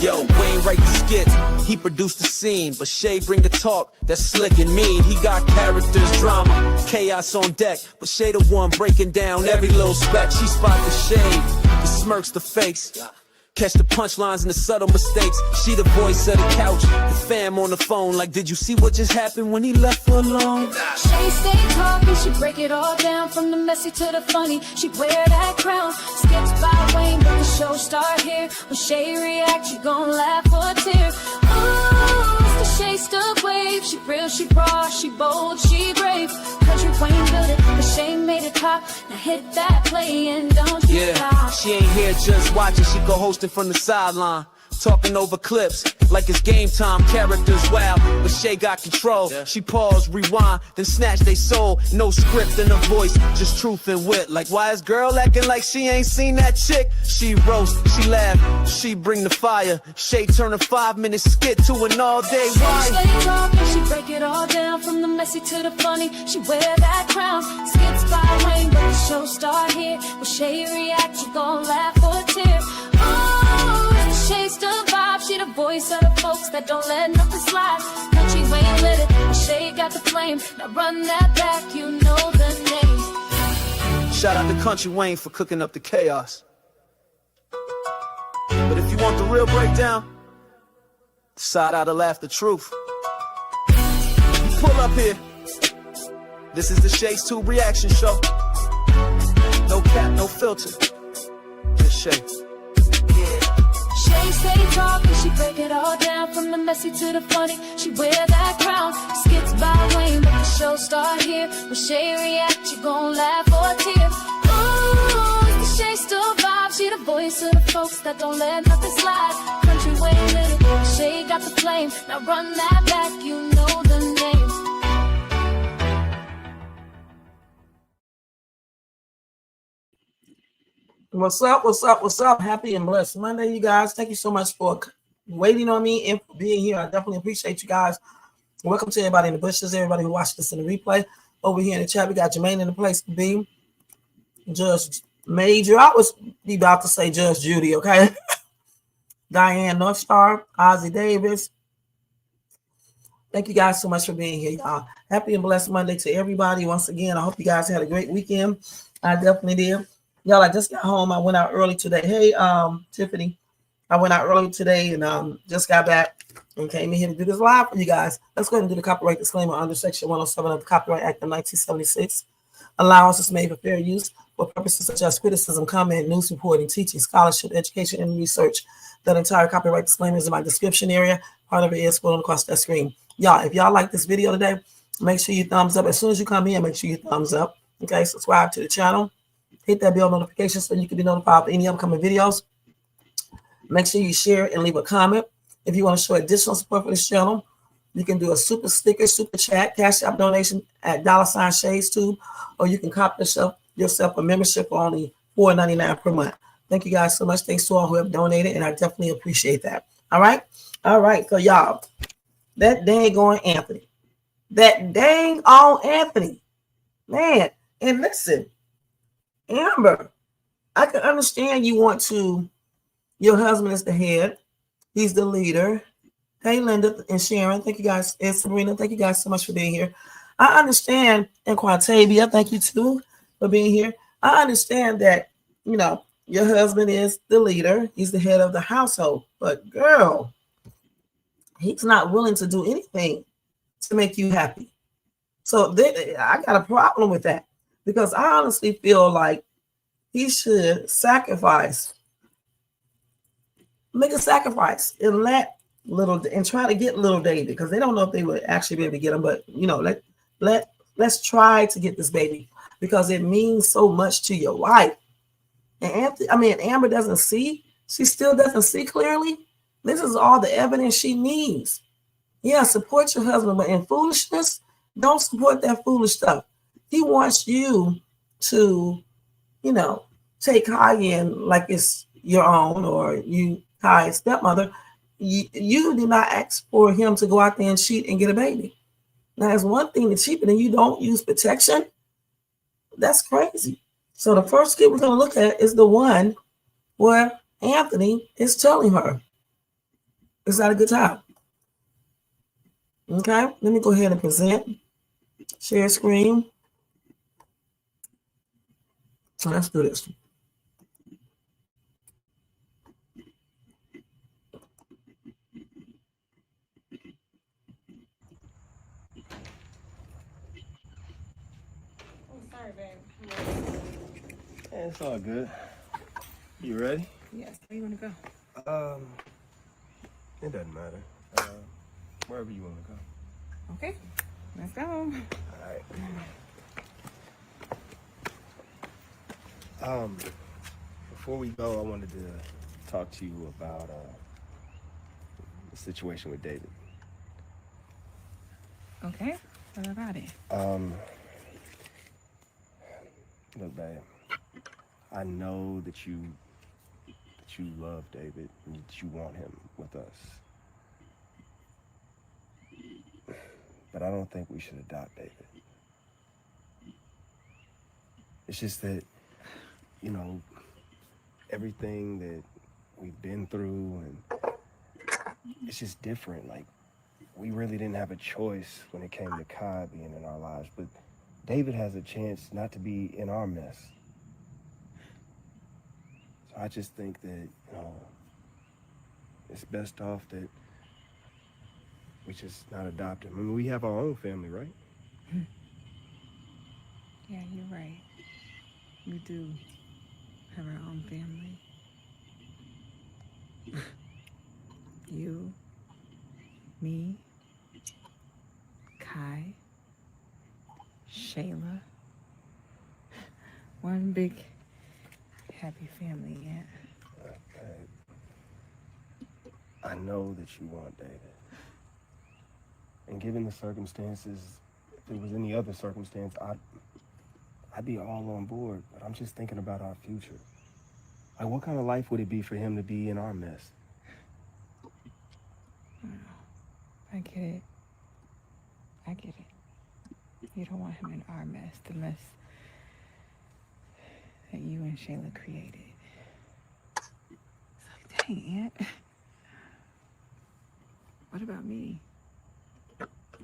Yo, Wayne write the skits, he produced the scene, but Shay bring the talk that's slick and mean. He got characters, drama, chaos on deck, but Shay the one breaking down every little speck. She spot the shade, the smirks, the face, catch the punchlines and the subtle mistakes. She the voice of the couch, the fam on the phone, like, did you see what just happened when he left her alone? Shay stay talking, she break it all down, from the messy to the funny, she wear that crown. Skits by Wayne, but the show start here. When Shay react, you gon' laugh or tear. Ooh, it's the Shay Stuck wave. She real, she raw, she bold, she brave. Kountry Wayne built it, but Shay made it pop. Now hit that play and don't you stop. She ain't here just watching, she co-hosting from the sideline, talking over clips like it's game time. Characters wild, but Shay got control. She pause, rewind, then snatch they soul. No script in her voice, just truth and wit. Like, why is girl acting like she ain't seen that chick? She roast, she laugh, she bring the fire. Shay turn a 5-minute skit to an all-day ride. She stay talking, she break it all down, from the messy to the funny, she wear that crown. Skits by Wayne, but the show start here. When Shay react, you gon' laugh or tear. Shay's the vibe, she the voice of the folks that don't let nothing slide. Kountry Wayne lit it, Shay got the flame. Now run that back, you know the name. Shout out to Kountry Wayne for cooking up the chaos. But if you want the real breakdown, side out to laugh the truth. You pull up here. This is the Shay's 2 reaction show. No cap, no filter. Just Shay. Shay stay talking, she break it all down, from the messy to the funny, she wear that crown. Skits by Wayne, but the show start here. When Shay react, you gon' laugh or tear. Ooh, it's the Shay still vibe, she the voice of the folks that don't let nothing slide. Kountry Wayne lit it, Shay got the flame. Now run that back, you know the name. What's up? What's up? What's up? Happy and blessed Monday, you guys. Thank you so much for waiting on me and for being here. I definitely appreciate you guys. Welcome to everybody in the bushes, everybody who watched this in the replay. Over here in the chat, we got Jermaine in the place to be. Judge Major. I was about to say Judge Judy, okay? Diane Northstar, Ozzy Davis. Thank you guys so much for being here, y'all. Happy and blessed Monday to everybody. Once again, I hope you guys had a great weekend. I definitely did. Y'all, I just got home. I went out early today. Hey, Tiffany, I went out early today and just got back and came in here to do this live for you guys. Let's go ahead and do the copyright disclaimer under Section 107 of the Copyright Act of 1976. Allowance is made for fair use for purposes such as criticism, comment, news reporting, teaching, scholarship, education, and research. That entire copyright disclaimer is in my description area. Part of it is scrolling across that screen. Y'all, if y'all like this video today, make sure you thumbs up. As soon as you come in, make sure you thumbs up. Okay, subscribe to the channel. Hit that bell notification so you can be notified of any upcoming videos. Make sure you share and leave a comment. If you want to show additional support for this channel, you can do a super sticker, super chat, cash app donation at $ShadesTube, or you can cop yourself a membership for only $4.99 per month. Thank you guys so much. Thanks to all who have donated, and I definitely appreciate that. All right. All right. So y'all, that dang on Anthony. That dang on Anthony. Man, and listen. Amber, I can understand you want to, your husband is the head. He's the leader. Hey, Linda and Sharon, thank you guys. And Sabrina, thank you guys so much for being here. I understand, and Quantavia, thank you too for being here. I understand that, you know, your husband is the leader. He's the head of the household. But girl, he's not willing to do anything to make you happy. So I got a problem with that. Because I honestly feel like he should sacrifice, make a sacrifice and try to get little David, because they don't know if they would actually be able to get him. But you know, let's try to get this baby because it means so much to your wife. And Amber doesn't see. She still doesn't see clearly. This is all the evidence she needs. Yeah, support your husband, but in foolishness, don't support that foolish stuff. He wants you to, you know, take Kai like it's your own, or you Kai's stepmother. You did not ask for him to go out there and cheat and get a baby. Now, it's one thing to cheat, and you don't use protection. That's crazy. So the first skit we're going to look at is the one where Anthony is telling her, It's not a good time. Okay, let me go ahead and present. Share screen. So let's do this. Oh, sorry, babe. Yeah, it's all good. You ready? Yes, where you want to go? It doesn't matter. Wherever you want to go. Okay, let's go. All right. Before we go, I wanted to talk to you about the situation with David. Okay, what about it? Look, babe, I know that you love David and that you want him with us. But I don't think we should adopt David. It's just that, you know, everything that we've been through, and it's just different. Like, we really didn't have a choice when it came to Kai being in our lives, but David has a chance not to be in our mess. So I just think that, you know, it's best off that we just not adopt him. I mean, we have our own family, right? Yeah, you're right. We do have our own family. You, me, Kai, Shayla. One big happy family, yeah. Okay. I know that you want David. And given the circumstances, if there was any other circumstance, I'd be all on board. But I'm just thinking about our future. Like, what kind of life would it be for him to be in our mess? I get it. I get it. You don't want him in our mess, the mess that you and Shayla created. So, dang, Aunt. What about me?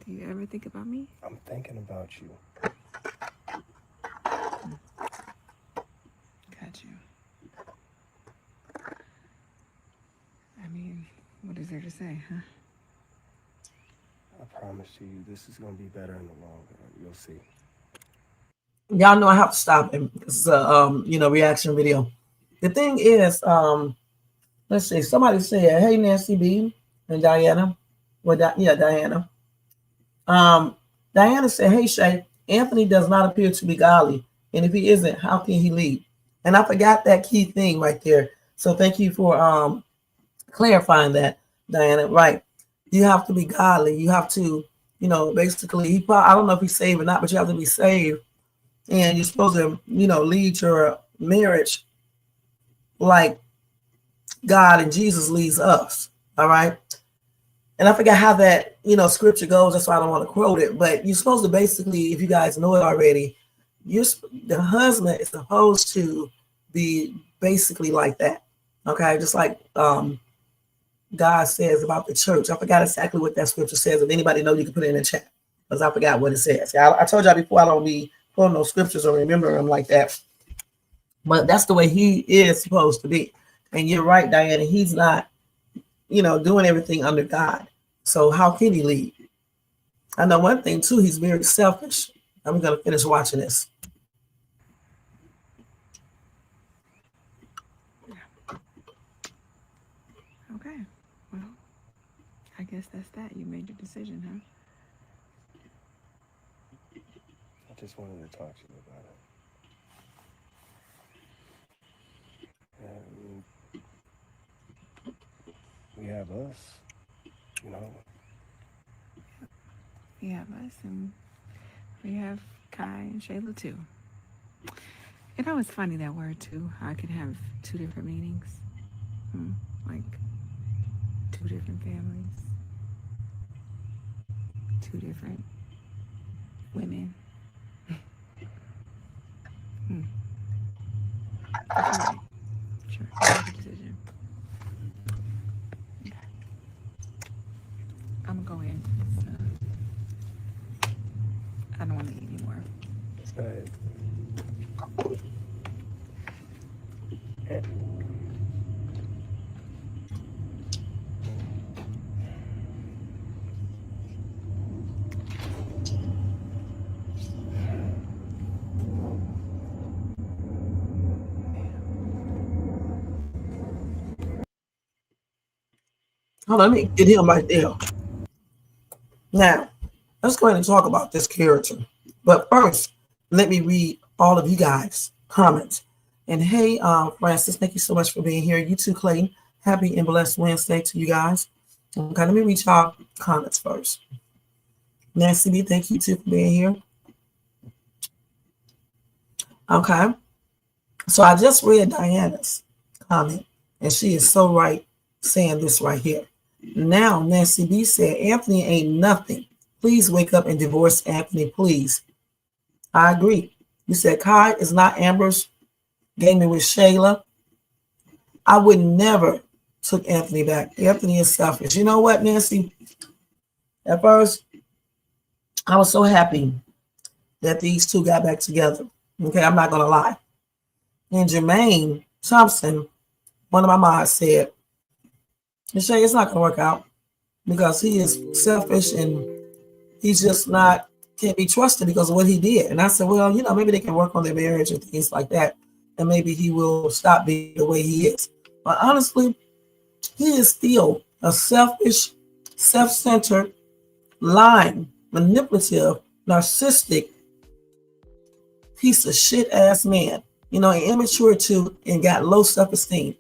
Do you ever think about me? I'm thinking about you. Got you. I mean, what is there to say, huh? I promise you, this is going to be better in the long run. You'll see. Y'all know I have to stop him. It's a reaction video. The thing is, let's see. Somebody said, "Hey, Nancy B and Diana." Well, Diana. Diana said, "Hey, Shay, Anthony does not appear to be godly, and if he isn't, how can he lead?" And I forgot that key thing right there. So thank you for clarifying that, Diana. Right. You have to be godly. You have to, basically, I don't know if he's saved or not, but you have to be saved. And you're supposed to, lead your marriage like God and Jesus leads us. All right. And I forgot how that, scripture goes. That's why I don't want to quote it. But you're supposed to basically, if you guys know it already, the husband is supposed to be basically like that. Okay. Just like God says about the church. I forgot exactly what that scripture says. If anybody knows, you can put it in the chat, because I forgot what it says. I told y'all before, I don't be pulling those scriptures or remember them like that. But that's the way he is supposed to be. And you're right, Diana. He's not, doing everything under God. So how can he lead? I know one thing too. He's very selfish. I'm going to finish watching this. Okay. Well, I guess that's that. You made your decision, huh? I just wanted to talk to you about it. We have us, We have us, and we have Kai and Shayla, too. You know, it's funny, that word, too. How it can have two different meanings. Like, two different families. Two different women. But you're right. Sure. Make a decision. Okay. I'm gonna go in. I don't want to eat anymore. Right. Hold on, let me get him right there. Now, let's go ahead and talk about this character. But first, let me read all of you guys' comments. And hey, Francis, thank you so much for being here. You too, Clayton. Happy and blessed Wednesday to you guys. Okay, let me read y'all comments first. Nancy B, thank you too for being here. Okay, so I just read Diana's comment, and she is so right saying this right here. Now, Nancy B said, Anthony ain't nothing. Please wake up and divorce Anthony, please. I agree. You said Kai is not Amber's gaming with Shayla. I would never took Anthony back. Anthony is selfish. You know what, Nancy? At first, I was so happy that these two got back together. Okay, I'm not going to lie. And Jermaine Thompson, one of my mods, said, Shay, it's not going to work out because he is selfish and he's just not, can't be trusted because of what he did. And I said, well, you know, maybe they can work on their marriage and things like that. And maybe he will stop being the way he is. But honestly, he is still a selfish, self-centered, lying, manipulative, narcissistic, piece of shit ass man. You know, immature too, and got low self-esteem.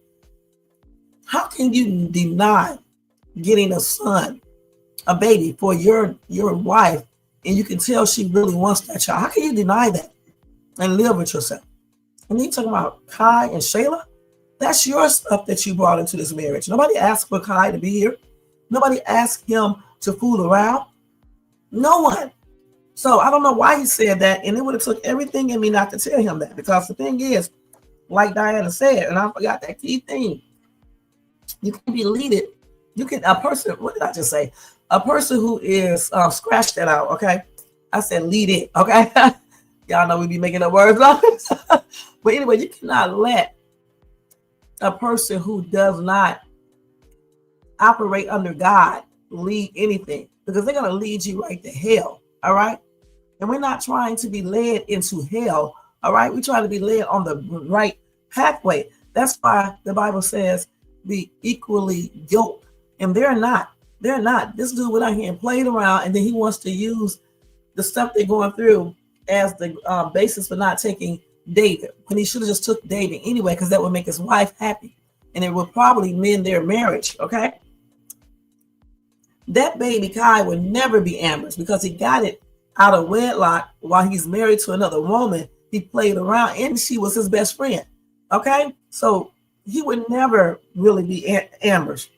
How can you deny getting a son, a baby for your wife, and you can tell she really wants that child? How can you deny that and live with yourself? And then you talking about Kai and Shayla? That's your stuff that you brought into this marriage. Nobody asked for Kai to be here. Nobody asked him to fool around. No one. So I don't know why he said that, and it would have took everything in me not to tell him that, because the thing is, like Diana said, and I forgot that key thing, you can be leaded. You can, a person, what did I just say? A person who is, scratch that out, okay? I said lead it, okay? Y'all know we be making up words. But anyway, you cannot let a person who does not operate under God lead anything, because they're going to lead you right to hell, all right? And we're not trying to be led into hell, all right? We're trying to be led on the right pathway. That's why the Bible says be equally yoked. And they're not. They're not. This dude went out here and played around, and then he wants to use the stuff they're going through as the basis for not taking David, when he should have just took David anyway, because that would make his wife happy, and it would probably mend their marriage, okay? That baby Kai would never be Amber's, because he got it out of wedlock while he's married to another woman. He played around, and she was his best friend, okay? So he would never really be Amber's,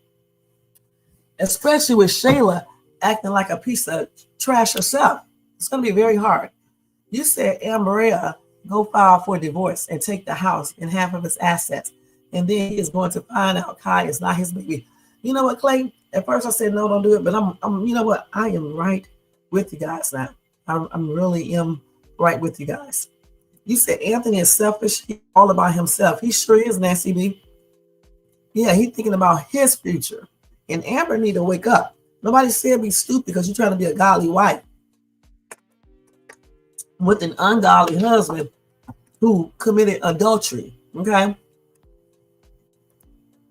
especially with Shayla acting like a piece of trash herself. It's going to be very hard. You said Amberia go file for divorce and take the house and half of his assets, and then he is going to find out Kai is not his baby. You know what, Clay? At first I said no, don't do it, but I'm you know what? I am right with you guys now. I'm really am right with you guys. You said Anthony is selfish. He's all about himself. He sure is, Nancy B. Yeah, he's thinking about his future. And Amber need to wake up. Nobody said be stupid because you're trying to be a godly wife with an ungodly husband who committed adultery, okay?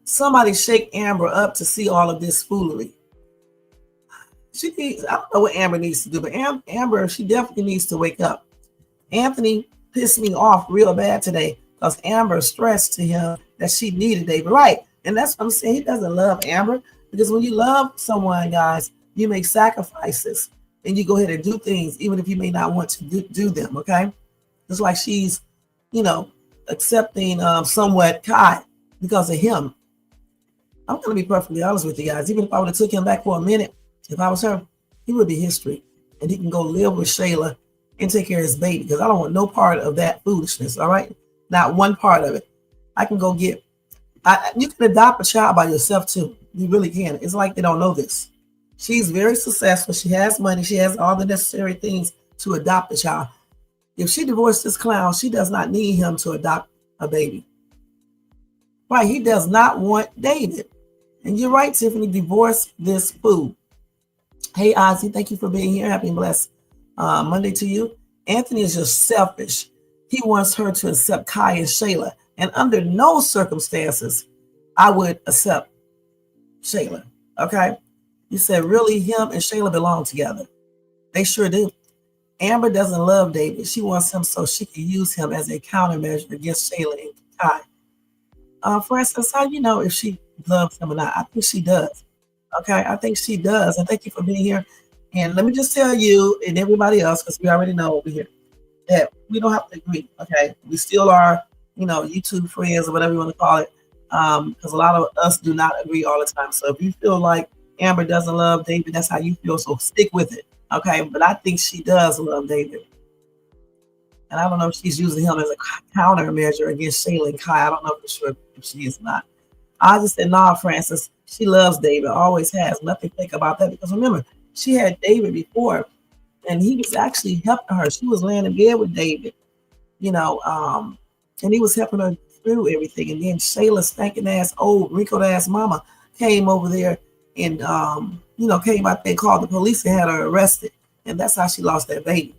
Somebody shake Amber up to see all of this foolery. She needs, I don't know what Amber needs to do, but Amber, she definitely needs to wake up. Anthony pissed me off real bad today because Amber stressed to him that she needed David. Right. And that's what I'm saying. He doesn't love Amber, because when you love someone, guys, you make sacrifices and you go ahead and do things, even if you may not want to do them. Okay. It's like she's, you know, accepting somewhat Kai because of him. I'm going to be perfectly honest with you guys. Even if I would have took him back for a minute, if I was her, he would be history, and he can go live with Shayla and take care of his baby, because I don't want no part of that foolishness. All right. Not one part of it. I can go get, you can adopt a child by yourself too. You really can. It's like they don't know this. She's very successful. She has money. She has all the necessary things to adopt a child. If she divorced this clown, she does not need him to adopt a baby. Right? He does not want David. And you're right, Tiffany. Divorce this fool. Hey, Ozzy, thank you for being here. Happy and blessed Monday to you. Anthony is just selfish. He wants her to accept Kai and Shayla. And under no circumstances, I would accept Shayla. Okay? You said, really, him and Shayla belong together. They sure do. Amber doesn't love David. She wants him so she can use him as a countermeasure against Shayla and Kai. For instance, how do you know if she loves him or not? I think she does. Okay, I think she does. And thank you for being here. And let me just tell you and everybody else, because we already know over here, that we don't have to agree. Okay, we still are, YouTube friends or whatever you want to call it, because a lot of us do not agree all the time. So if you feel like Amber doesn't love David, that's how you feel. So stick with it. Okay, but I think she does love David. And I don't know if she's using him as a countermeasure against Shayla and Kai. I don't know for sure if she is not. I just said, nah, Francis, she loves David, always has. Nothing to think about that, because remember, she had David before, and he was actually helping her. She was laying in bed with David, and he was helping her through everything. And then Shayla's stinking ass, old wrinkled ass mama came over there and, came out there and called the police and had her arrested. And that's how she lost that baby.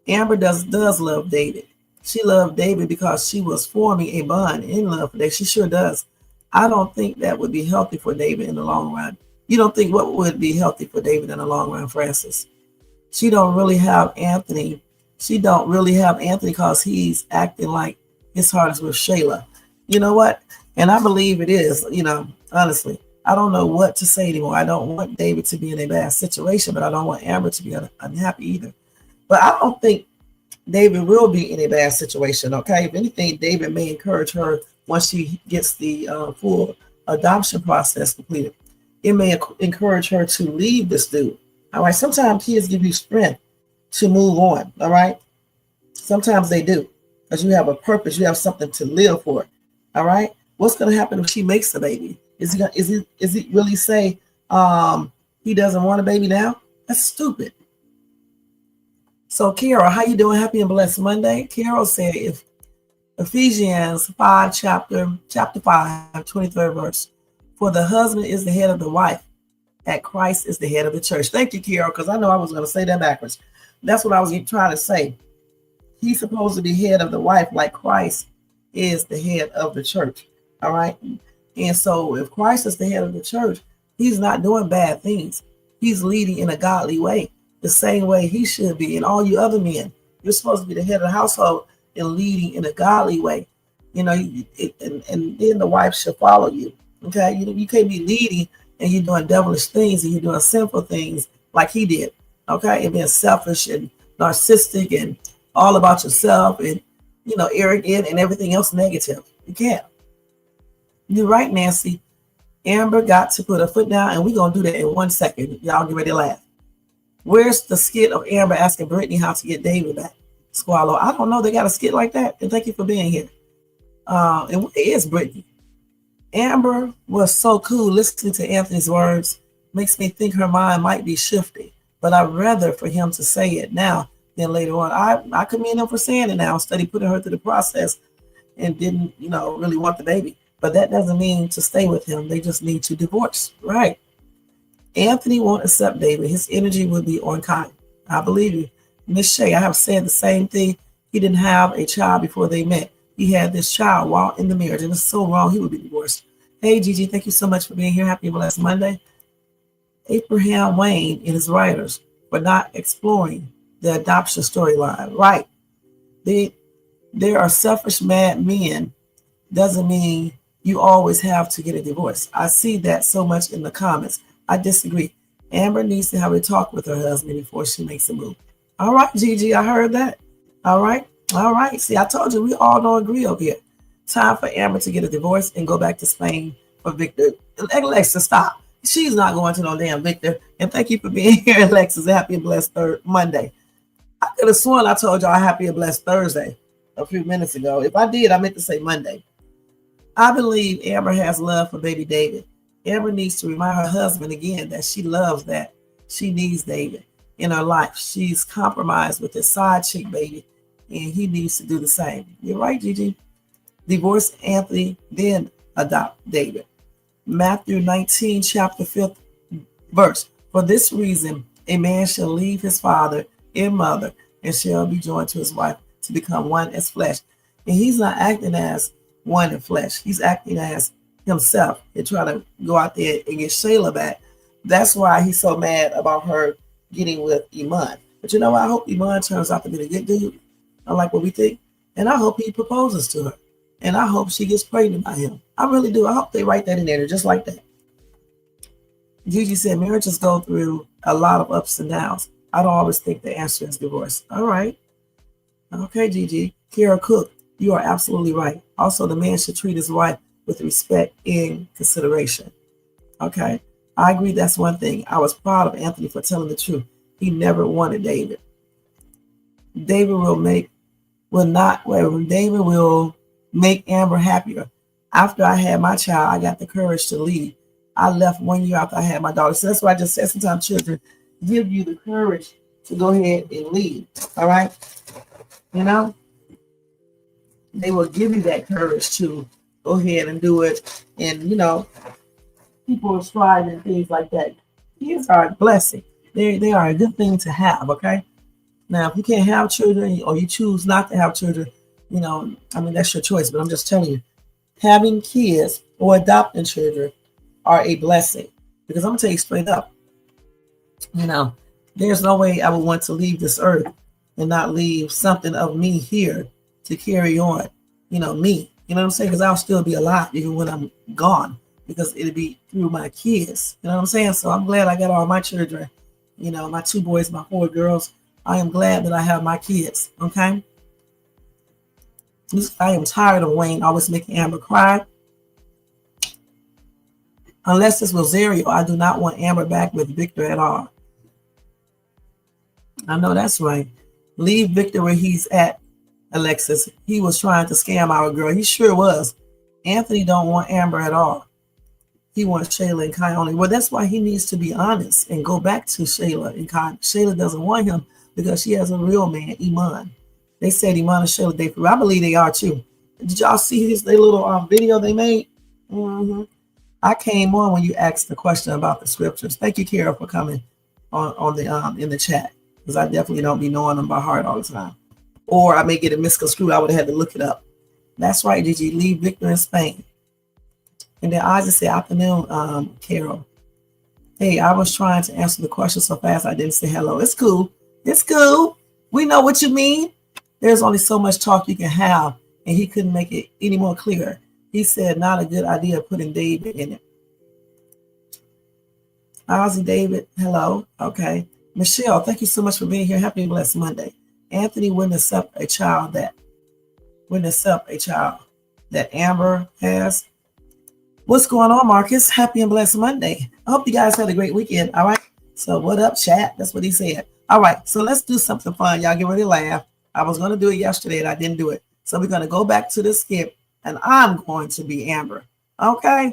Amber does love David. She loved David because she was forming a bond in love for David. She sure does. I don't think that would be healthy for David in the long run. You don't think what would be healthy for David in the long run, Francis? She don't really have Anthony. She don't really have Anthony because he's acting like his heart is with Shayla. You know what? And I believe it is, honestly. I don't know what to say anymore. I don't want David to be in a bad situation, but I don't want Amber to be unhappy either. But I don't think David will be in a bad situation, okay? If anything, David may encourage her once she gets the full adoption process completed. It may encourage her to leave this dude, all right? Sometimes kids give you strength to move on, all right? Sometimes they do, because you have a purpose. You have something to live for, all right? What's going to happen if she makes a baby? Is he really say he doesn't want a baby now? That's stupid. So, Carol, how you doing? Happy and blessed Monday. Carol said, if Ephesians 5, chapter 5, 23rd verse, for the husband is the head of the wife, that Christ is the head of the church. Thank you, Carol, because I know I was going to say that backwards. That's what I was trying to say. He's supposed to be head of the wife like Christ is the head of the church. All right. And so if Christ is the head of the church, he's not doing bad things. He's leading in a godly way, the same way he should be. And all you other men, you're supposed to be the head of the household and leading in a godly way. And then the wife should follow you. Okay. You can't be leading and you're doing devilish things and you're doing sinful things like he did. Okay. And being selfish and narcissistic and all about yourself and, arrogant and everything else negative. You can't. You're right, Nancy. Amber got to put her foot down, and we're going to do that in 1 second. Y'all get ready to laugh. Where's the skit of Amber asking Brittany how to get David back? Squallow. I don't know. They got a skit like that. And thank you for being here. And it is Brittany. Amber was so cool listening to Anthony's words. Makes me think her mind might be shifting. But I'd rather for him to say it now than later on. I commend him for saying it now instead of putting her through the process and didn't, really want the baby. But that doesn't mean to stay with him. They just need to divorce. Right. Anthony won't accept David. His energy will be on Kai. I believe you. Miss Shay, I have said the same thing. He didn't have a child before they met. He had this child while in the marriage, and it's so wrong. He would be divorced. Hey, Gigi, thank you so much for being here. Happy and blessed Monday. Abraham Wayne and his writers for not exploring the adoption storyline. Right. There are selfish mad men. Doesn't mean you always have to get a divorce. I see that so much in the comments. I disagree. Amber needs to have a talk with her husband before she makes a move. All right, Gigi, I heard that. All right. See, I told you we all don't agree over here. Time for Amber to get a divorce and go back to Spain for Victor. Alexa, stop. She's not going to no damn Victor. And thank you for being here, Alexis. Happy and blessed Monday. I could have sworn I told y'all happy and blessed Thursday a few minutes ago. If I did, I meant to say Monday. I believe Amber has love for baby David. Amber needs to remind her husband again that she loves that. She needs David in her life. She's compromised with his side chick baby, and he needs to do the same. You're right, Gigi. Divorce Anthony, then adopt David. Matthew 19, chapter 5th verse. For this reason, a man shall leave his father and mother and shall be joined to his wife to become one as flesh. And he's not acting as one in flesh. He's acting as himself and trying to go out there and get Shayla back. That's why he's so mad about her getting with Iman. But you know what? I hope Iman turns out to be a good dude, unlike what we think. And I hope he proposes to her. And I hope she gets pregnant by him. I really do. I hope they write that in there just like that. Gigi said marriages go through a lot of ups and downs. I don't always think the answer is divorce. All right. Okay, Gigi. Kara Cook, you are absolutely right. Also, the man should treat his wife with respect and consideration. Okay. I agree. That's one thing. I was proud of Anthony for telling the truth. He never wanted David. David will make Amber happier. After I had my child, I got the courage to leave. I left 1 year after I had my daughter. So that's why I just said sometimes children give you the courage to go ahead and leave. All right. You know, they will give you that courage to go ahead and do it. And, you know, people are striving and things like that. Kids are a blessing. They are a good thing to have. Okay. Now, if you can't have children or you choose not to have children, you know, I mean, that's your choice. But I'm just telling you, having kids or adopting children are a blessing. Because I'm going to tell you straight up, you know, there's no way I would want to leave this earth and not leave something of me here to carry on, you know, me. You know what I'm saying? Because I'll still be alive even when I'm gone. Because it'll be through my kids. You know what I'm saying? So I'm glad I got all my children, you know, my 2 boys, my 4 girls. I am glad that I have my kids. Okay? I am tired of Wayne always making Amber cry. Unless it's Rosario, I do not want Amber back with Victor at all. I know that's right. Leave Victor where he's at, Alexis. He was trying to scam our girl. He sure was. Anthony don't want Amber at all. He wants Shayla and Kai only. Well, that's why he needs to be honest and go back to Shayla and Kai. Shayla doesn't want him because she has a real man, Iman. They said Iman and Shayla date for. I believe they are too. Did y'all see their little video they made? Mm-hmm. I came on when you asked the question about the scriptures. Thank you, Kara, for coming on the in the chat, because I definitely don't be knowing them by heart all the time. Or I may get it misconstrued. I would have had to look it up. That's right, did you leave Victor in Spain? And then I just said, afternoon, Carol. Hey, I was trying to answer the question so fast I didn't say hello. It's cool. It's cool. We know what you mean. There's only so much talk you can have, and he couldn't make it any more clear. He said, not a good idea putting David in it. Ozzy David, hello. Okay. Michelle, thank you so much for being here. Happy and blessed Monday. Anthony wouldn't accept a child that Amber has. What's going on, Marcus? Happy and blessed Monday. I hope you guys had a great weekend. All right. So what up, chat? That's what he said. All right. So let's do something fun. Y'all get ready to laugh. I was going to do it yesterday and I didn't do it. So we're going to go back to the skip and I'm going to be Amber. Okay.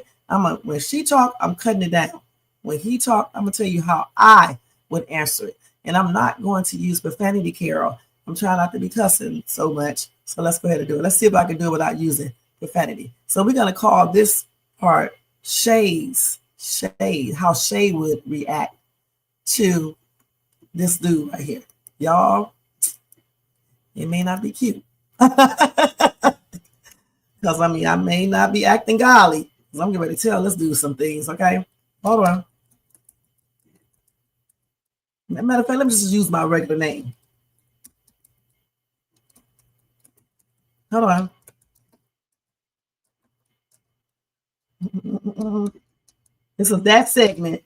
When she talk, I'm cutting it down. When he talk, I'm going to tell you how I would answer it. And I'm not going to use profanity, Carol. I'm trying not to be cussing so much. So let's go ahead and do it. Let's see if I can do it without using profanity. So we're going to call this part Shade, how Shay would react to this dude right here. Y'all, it may not be cute. Because, I mean, I may not be acting golly. Because I'm getting ready to tell, let's do some things, okay? Hold on. Matter of fact, let me just use my regular name. Hold on. This is that segment.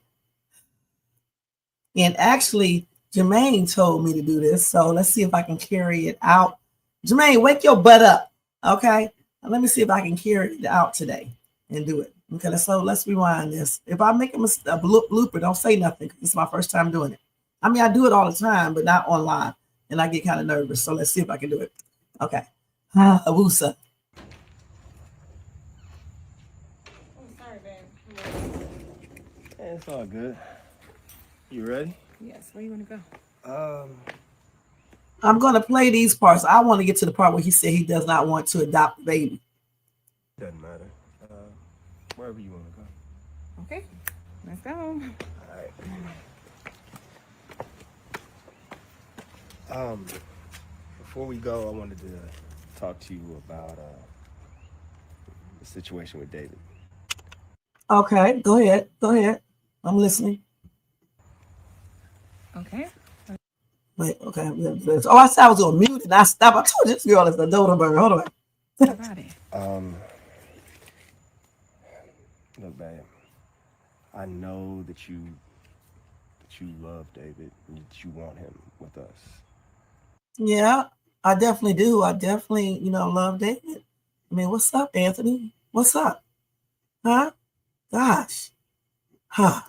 And actually, Jermaine told me to do this. So let's see if I can carry it out. Jermaine, wake your butt up. Okay. Let me see if I can carry it out today and do it. Okay. So let's rewind this. If I make a blooper, don't say nothing. It's my first time doing it. I mean, I do it all the time, but not online. And I get kind of nervous. So let's see if I can do it. Okay. Awusa. Oh, sorry, babe. It's all good. You ready? Yes, where you want to go? I'm going to play these parts. I want to get to the part where he said he does not want to adopt the baby. Doesn't matter. Wherever you want to go. Okay, let's go. All right. Before we go, I wanted to talk to you about the situation with David. Okay, go ahead. Go ahead. I'm listening. Okay. Wait, okay. Oh, I said I was going to mute and I stopped. I told you this girl is a dodo bird. Hold on. What about it? Look, babe, I know that you love David and that you want him with us. Yeah, I definitely do. I definitely, love David. I mean, what's up, Anthony? What's up? Huh? Gosh. Huh.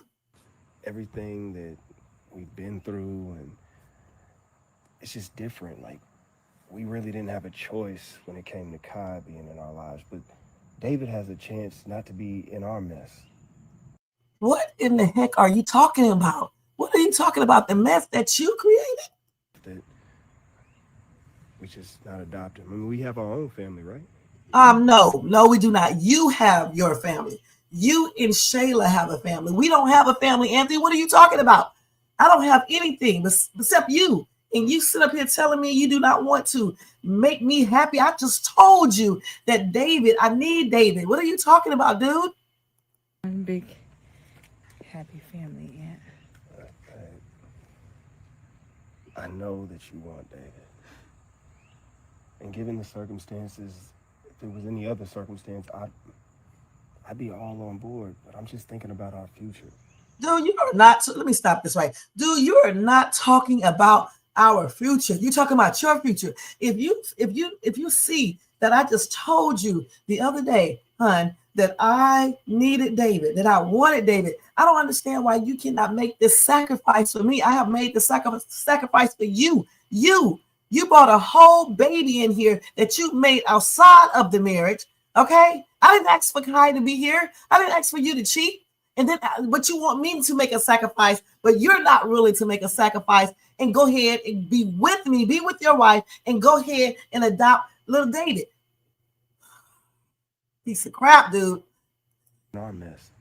Everything that we've been through, and it's just different. Like, we really didn't have a choice when it came to Kai being in our lives, but David has a chance not to be in our mess. What in the heck are you talking about? What are you talking about? The mess that you created? That we just not adopt him. I mean, we have our own family, right? No, we do not. You have your family. You and Shayla have a family. We don't have a family, Anthony. What are you talking about? I don't have anything except you. And you sit up here telling me you do not want to make me happy. I just told you that David, I need David. What are you talking about, dude? One big happy family, yeah. I know that you want David. And given the circumstances, if there was any other circumstance, I'd be all on board. But I'm just thinking about our future. Dude, you are not. Let me stop this right. Dude, you are not talking about our future. You're talking about your future. If you see that I just told you the other day, hon, that I needed David, that I wanted David, I don't understand why you cannot make this sacrifice for me. I have made the sacrifice for you. You brought a whole baby in here that you made outside of the marriage. Okay, I didn't ask for Kai to be here. I didn't ask for you to cheat. And then, but you want me to make a sacrifice, but you're not willing to make a sacrifice and go ahead and be with me, be with your wife, and go ahead and adopt little David. Piece of crap, dude. Our mess.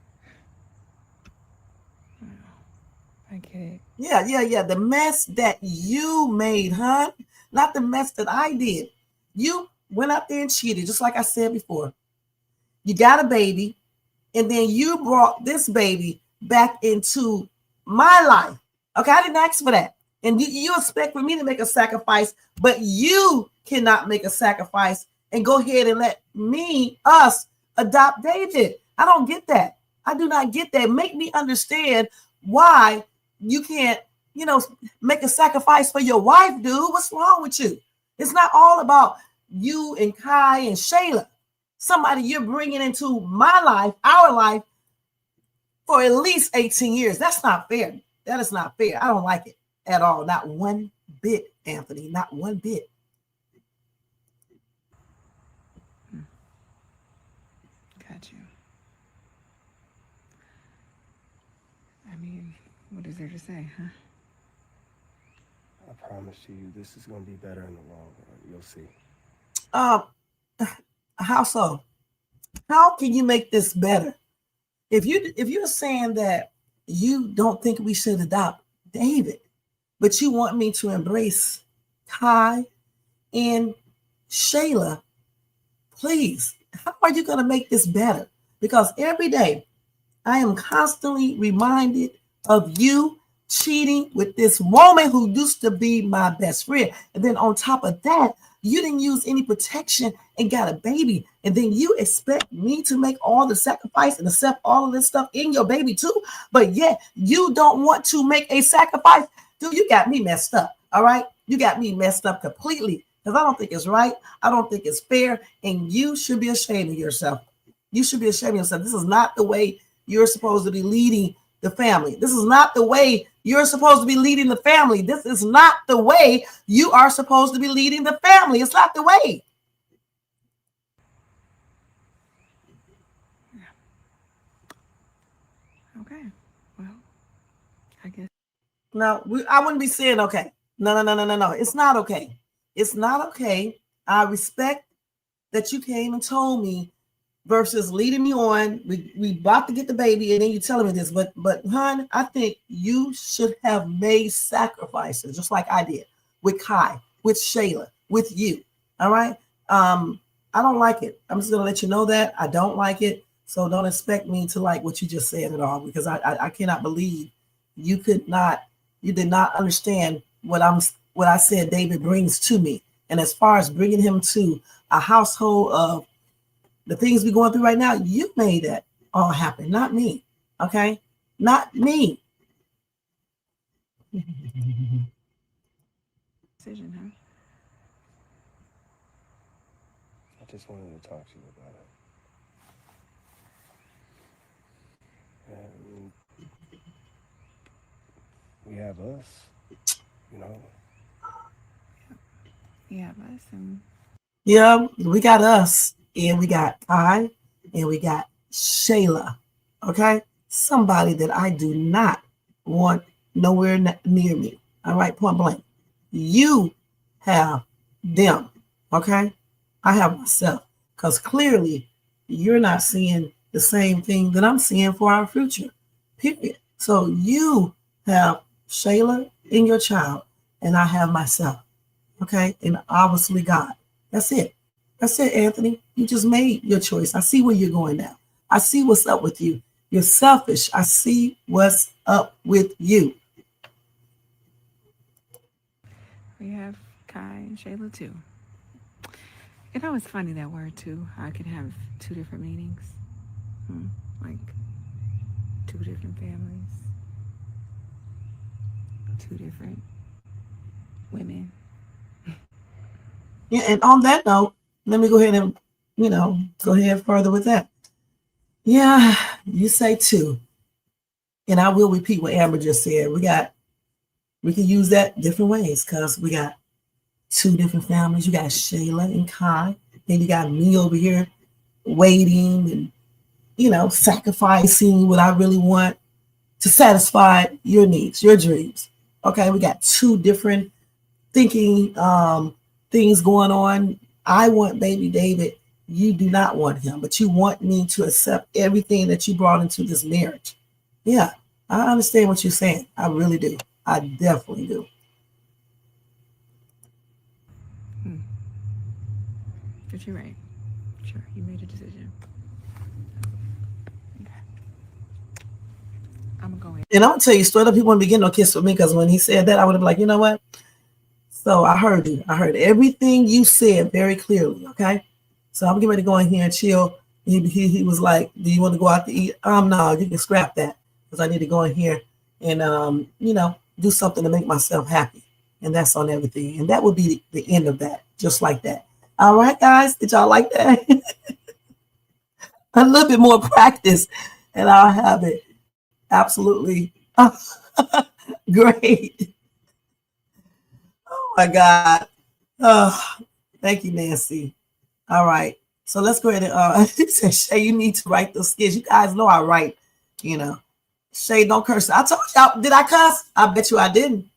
I get it. Yeah. The mess that you made, huh? Not the mess that I did. You went out there and cheated, just like I said before. You got a baby, and then you brought this baby back into my life. Okay, I didn't ask for that. And you expect for me to make a sacrifice, but you cannot make a sacrifice and go ahead and let us adopt David. I don't get that. I do not get that. Make me understand why you can't, make a sacrifice for your wife, dude. What's wrong with you? It's not all about you and Kai and Shayla. Somebody you're bringing into my life, our life, for at least 18 years. That's not fair. That is not fair. I don't like it at all. Not one bit, Anthony. Not one bit. Got you. I mean, what is there to say, huh? I promise you, this is going to be better in the long run. You'll see. How so? How can you make this better? If you're saying that you don't think we should adopt David, but you want me to embrace Kai and Shayla, please, how are you going to make this better? Because every day I am constantly reminded of you cheating with this woman who used to be my best friend. And then on top of that, you didn't use any protection and got a baby. And then you expect me to make all the sacrifice and accept all of this stuff in your baby too. But yet you don't want to make a sacrifice. Dude, you got me messed up. All right. You got me messed up completely because I don't think it's right. I don't think it's fair. And you should be ashamed of yourself. You should be ashamed of yourself. This is not the way you're supposed to be leading the family. This is not the way you're supposed to be leading the family. This is not the way you are supposed to be leading the family. It's not the way. Okay. No, I wouldn't be saying okay. No. It's not okay. It's not okay. I respect that you came and told me versus leading me on. We about to get the baby, and then you telling me this. But hon, I think you should have made sacrifices, just like I did with Kai, with Shayla, with you. All right. I don't like it. I'm just gonna let you know that I don't like it. So don't expect me to like what you just said at all, because I cannot believe you did not understand what I said David brings to me. And as far as bringing him to a household of the things we're going through right now, you made that all happen, not me. Okay? Not me. Decision, huh? I just wanted to talk to you about it. And we have us, you know. Yeah, but some. Yeah, we got us, and we got I, and we got Shayla. Okay? Somebody that I do not want nowhere near me. All right, point blank. You have them. Okay? I have myself. Because clearly you're not seeing the same thing that I'm seeing for our future. Period. So you have Shayla in your child, and I have myself. Okay? And obviously God. That's it. That's it, Anthony. You just made your choice. I see where you're going now. I see what's up with you. You're selfish. I see what's up with you. We have Kai and Shayla too. You know, it's funny that word too. I could have two different meanings. Like two different families, two different women. Yeah, and on that note, let me go ahead and, go ahead further with that. Yeah, you say two. And I will repeat what Amber just said. We can use that different ways, because we got two different families. You got Shayla and Kai. Then you got me over here waiting and, sacrificing what I really want to satisfy your needs, your dreams. Okay, we got two different thinking things going on. I want baby David. You do not want him, but you want me to accept everything that you brought into this marriage. Yeah, I understand what you're saying. I really do. I definitely do. But you're right. Sure, you made a decision. Okay. I'm gonna go in. And I'm gonna tell you straight up, he wouldn't be getting no kiss with me, because when he said that, I would have been like, you know what? So I heard you. I heard everything you said very clearly. Okay. So I'm getting ready to go in here and chill. He was like, do you want to go out to eat? No, you can scrap that, because I need to go in here and do something to make myself happy. And that's on everything. And that would be the end of that, just like that. All right, guys. Did y'all like that? A little bit more practice, and I'll have it absolutely great. Oh my God. Oh, thank you, Nancy. All right. So let's go ahead and he said, Shay, you need to write those skits. You guys know I write, Shay, don't curse. I told y'all, did I cuss? I bet you I didn't.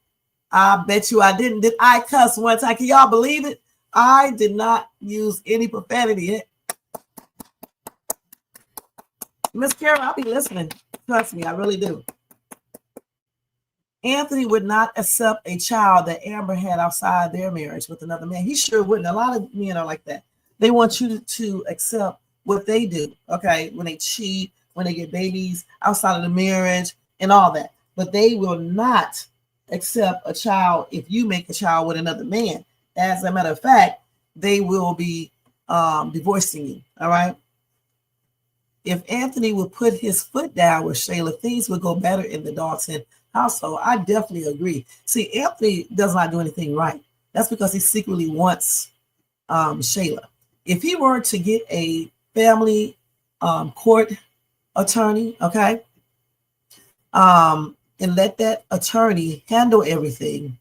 I bet you I didn't. Did I cuss one time? Can y'all believe it? I did not use any profanity. Miss Carol, I'll be listening. Trust me, I really do. Anthony would not accept a child that Amber had outside their marriage with another man. He sure wouldn't. A lot of men are like that. They want you to accept what they do, okay, when they cheat, when they get babies outside of the marriage and all that. But they will not accept a child if you make a child with another man. As a matter of fact, they will be divorcing you, all right? If Anthony would put his foot down with Shayla, things would go better in the Dalton household. I definitely agree. See, Anthony does not do anything right. That's because he secretly wants Shayla. If he were to get a family court attorney, okay, and let that attorney handle everything,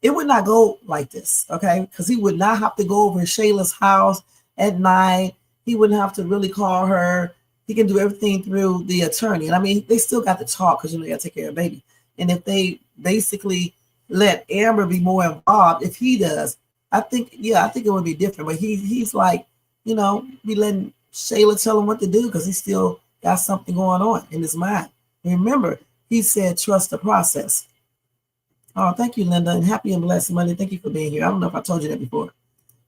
it would not go like this, okay? Because he would not have to go over to Shayla's house at night. He wouldn't have to really call her. He can do everything through the attorney. And I mean, they still got to talk, because you got to take care of the baby. And if they basically let Amber be more involved. If he does, I think it would be different. But he's like, be letting Shayla tell him what to do because he still got something going on in his mind. Remember, he said trust the process. Oh, thank you, Linda, and happy and blessed Monday. Thank you for being here. I don't know if I told you that before.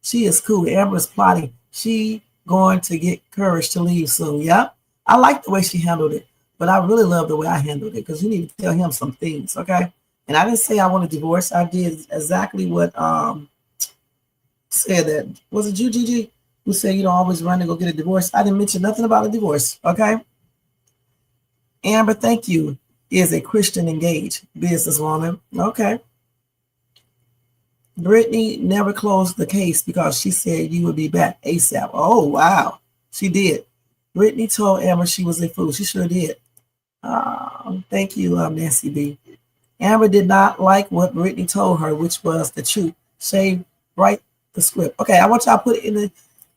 She is cool. Amber is plotting. She going to get courage to leave soon. Yep. I like the way she handled it, but I really love the way I handled it because you need to tell him some things, okay? And I didn't say I want a divorce. I did exactly what said that. Was it you, Gigi, who said you don't always run to go get a divorce? I didn't mention nothing about a divorce, okay? Amber, thank you, is a Christian engaged businesswoman. Okay. Brittany never closed the case because she said you would be back ASAP. Oh, wow. She did. Brittany told Amber she was a fool. She sure did. Thank you, Nancy B. Amber did not like what Brittany told her, which was the truth. Shay, write the script. Okay, I want y'all to put it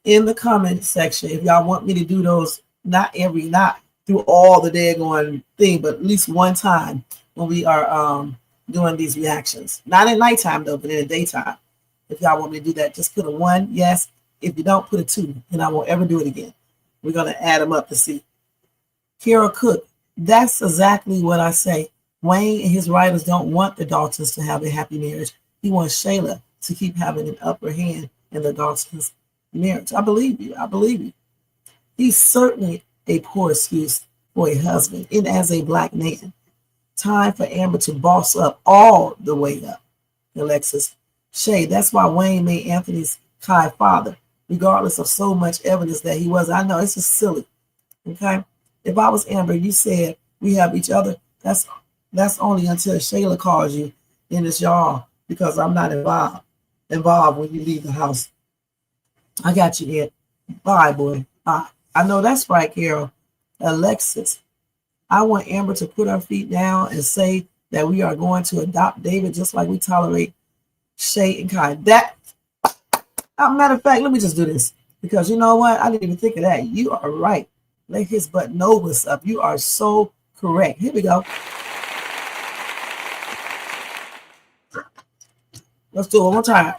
in the comment section if y'all want me to do those, not through all the daggone thing, but at least one time when we are doing these reactions. Not at nighttime though, but in the daytime. If y'all want me to do that, just put a 1, yes. If you don't, put a 2, and I won't ever do it again. We're gonna add them up to see. Kara Cook, that's exactly what I say. Wayne and his writers don't want the Daltons to have a happy marriage. He wants Shayla to keep having an upper hand in the Daltons' marriage. I believe you. I believe you. He's certainly a poor excuse for a husband, and as a black man. Time for Amber to boss up all the way up. Alexis, Shay, that's why Wayne made Anthony's Kai father, regardless of so much evidence that he was. I know, it's just silly. Okay? If I was Amber, you said we have each other, that's only until Shayla calls you, then it's y'all, because I'm not involved when you leave the house. I got you, Ed. Bye, boy. Bye. I know that's right, Carol. Alexis, I want Amber to put her feet down and say that we are going to adopt David just like we tolerate Shay and Kai. That, matter of fact, let me just do this because you know what? I didn't even think of that. You are right. Let his butt know what's up. You are so correct. Here we go. Let's do it one more time.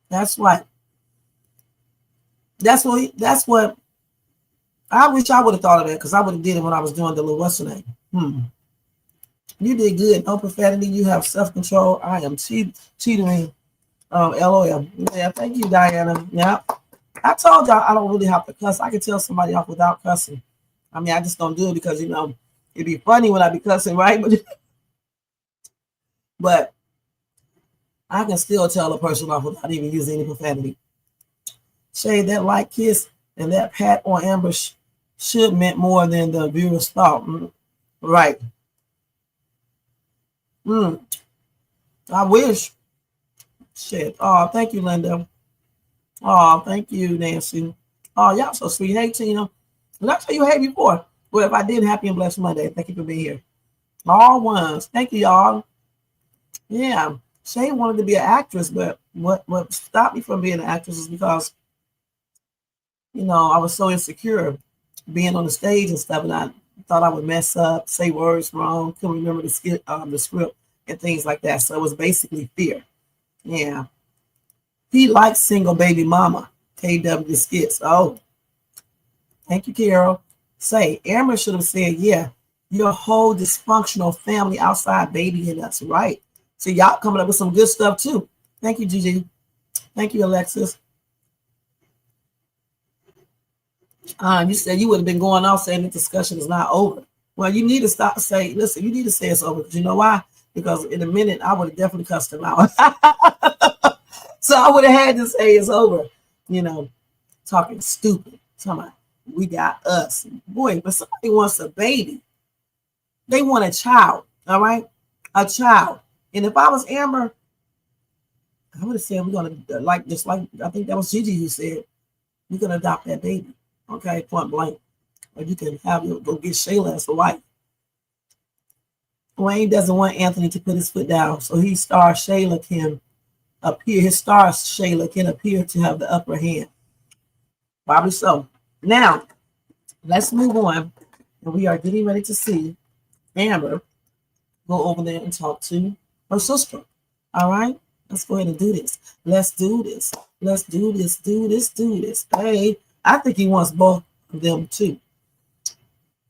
That's right. That's what I wish I would have thought of that because I would have did it when I was doing the little what's her name. You did good. No profanity. You have self-control. I am cheating. LOL. Yeah, thank you, Diana. Yeah. I told y'all I don't really have to cuss. I can tell somebody off without cussing. I mean, I just don't do it because, it'd be funny when I be cussing, right? But I can still tell a person off without even using any profanity. Shay, that light kiss and that pat on Amber should meant more than the viewers thought. Right. I wish. Shit. Oh, thank you, Linda. Oh, thank you, Nancy. Oh, y'all so sweet. Hey, Tina. Did I tell you hey before? Well, if I did, happy and blessed Monday. Thank you for being here. All ones. Thank you, y'all. Yeah. Shay wanted to be an actress, but what stopped me from being an actress is because I was so insecure being on the stage and stuff, and I thought I would mess up, say words wrong, couldn't remember the script and things like that. So it was basically fear. Yeah. He likes single baby mama. KW Skits. Oh, thank you, Carol. Say, Amber should have said, yeah, your whole dysfunctional family outside babying us, right? So y'all coming up with some good stuff too. Thank you, Gigi. Thank you, Alexis. You said you would have been going off saying the discussion is not over. Well, you need to stop saying, listen, you need to say it's over. Because you know why? Because in a minute, I would have definitely cussed him out. So I would have had to say it's over. Talking stupid. Talking, we got us. Boy, but somebody wants a baby. They want a child, all right? A child. And if I was Amber, I would have said we're going to, just like I think that was Gigi who said, we're going to adopt that baby. Okay, point blank. Or you can go get Shayla as a wife. Wayne doesn't want Anthony to put his foot down, so his star Shayla can appear to have the upper hand. Probably so. Now, let's move on. And we are getting ready to see Amber go over there and talk to her sister. All right? Let's go ahead and do this. Let's do this. Let's do this. Do this. Do this. Hey, I think he wants both of them too.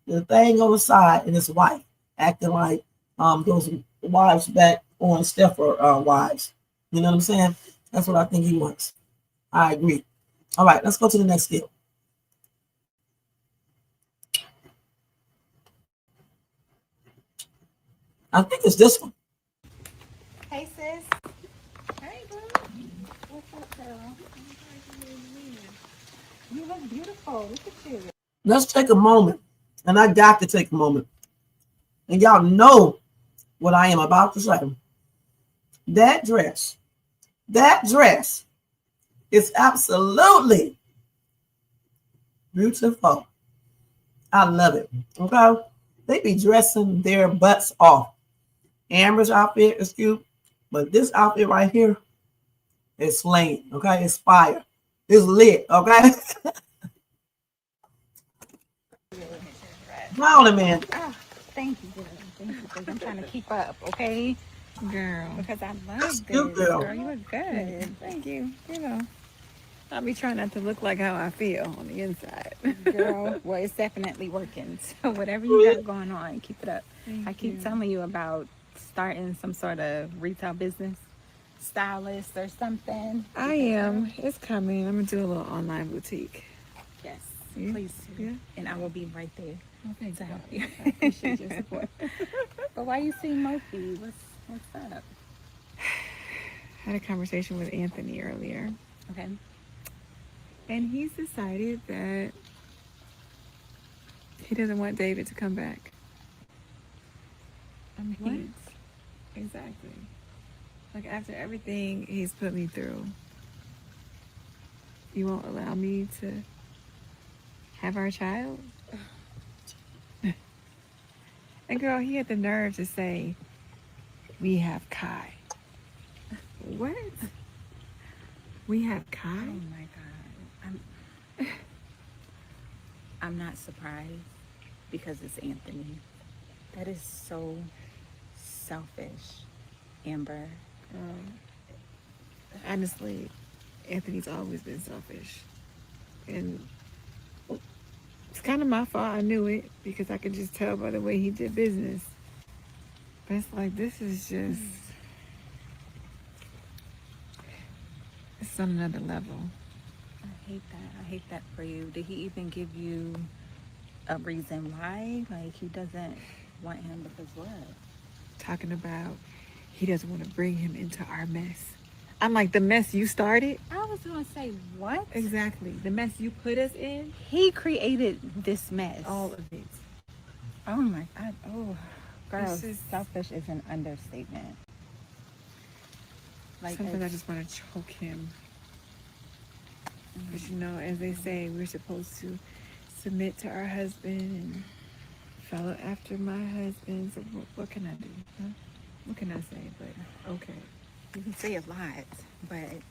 The thing on the side and his wife acting like those wives back on Stepford wives. You know what I'm saying? That's what I think he wants. I agree. All right, let's go to the next skill. I think it's this one. Hey, sis. Hey, boo. What's up, girl? You look beautiful. Look at you. Let's take a moment, and I got to take a moment. And y'all know what I am about to say. That dress is absolutely beautiful. I love it. Okay? They be dressing their butts off. Amber's outfit is cute, but this outfit right here is slaying. Okay? It's fire. It's lit. Okay? Hold on, man. Oh, thank you, girl. Thank you, because I'm trying to keep up, okay? Girl. Because I love That's this. cute, girl. Girl, you look good. Thank you. You know, I'll be trying not to look like how I feel on the inside. Girl, well, it's definitely working. So whatever you got going on, keep it up. I keep telling you about starting some sort of retail business, stylist or something. I am. It's coming. I'm going to do a little online boutique. Yes, please do. Yeah. And I will be right there to help you. I appreciate your support. But why you seem mopey? What's up? I had a conversation with Anthony earlier. Okay. And he's decided that he doesn't want David to come back. I mean, what? Exactly. Like, after everything he's put me through, you won't allow me to have our child? And girl, he had the nerve to say, we have Kai. What? We have Kai? Oh my God. I'm not surprised because it's Anthony. That is so selfish, Amber. Honestly, Anthony's always been selfish. And it's kind of my fault. I knew it because I could just tell by the way he did business. But it's like, this is just, it's on another level. I hate that. I hate that for you. Did he even give you a reason why? Like, he doesn't want him because what? Talking about he doesn't want to bring him into our mess. I'm like, the mess you started? I was going to say, what? Exactly. The mess you put us in? He created this mess. All of it. Oh my God. Oh, girl, selfish is an understatement. Like, sometimes I just want to choke him. But you know, as they say, we're supposed to submit to our husband and follow after my husband. So what can I do? Huh? What can I say? But okay. You can say a lot, but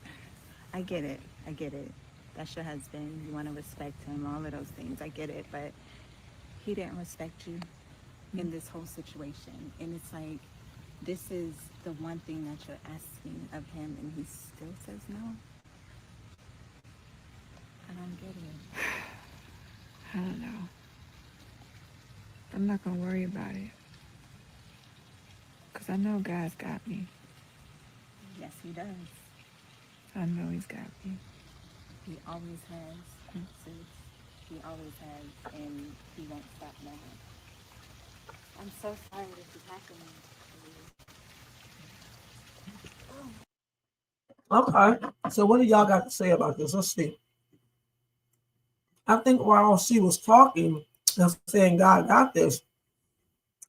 I get it. I get it. That's your husband. You want to respect him, all of those things. I get it. But he didn't respect you in this whole situation. And it's like, this is the one thing that you're asking of him, and he still says no. I don't get it. I don't know. I'm not going to worry about it. Because I know God's got me. Yes, he does. I know he's got me. He always has, sis. He always has, and he won't stop now. I'm so sorry this is happening. Okay. So what do y'all got to say about this? Let's see. I think while she was talking and saying God got this,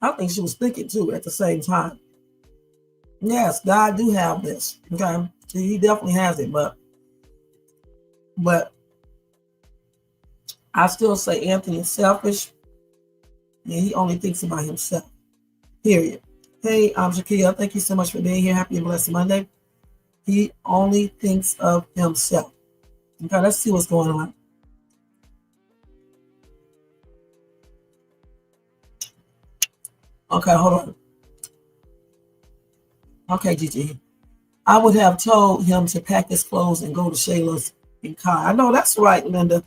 I think she was thinking too at the same time. Yes, God do have this. Okay. He definitely has it, but I still say Anthony is selfish and he only thinks about himself. Period. Hey, I'm Shakia. Thank you so much for being here. Happy and blessed Monday. He only thinks of himself. Okay, let's see what's going on. Okay, hold on. Okay, Gigi. I would have told him to pack his clothes and go to Shayla's and Kai. I know that's right, Linda.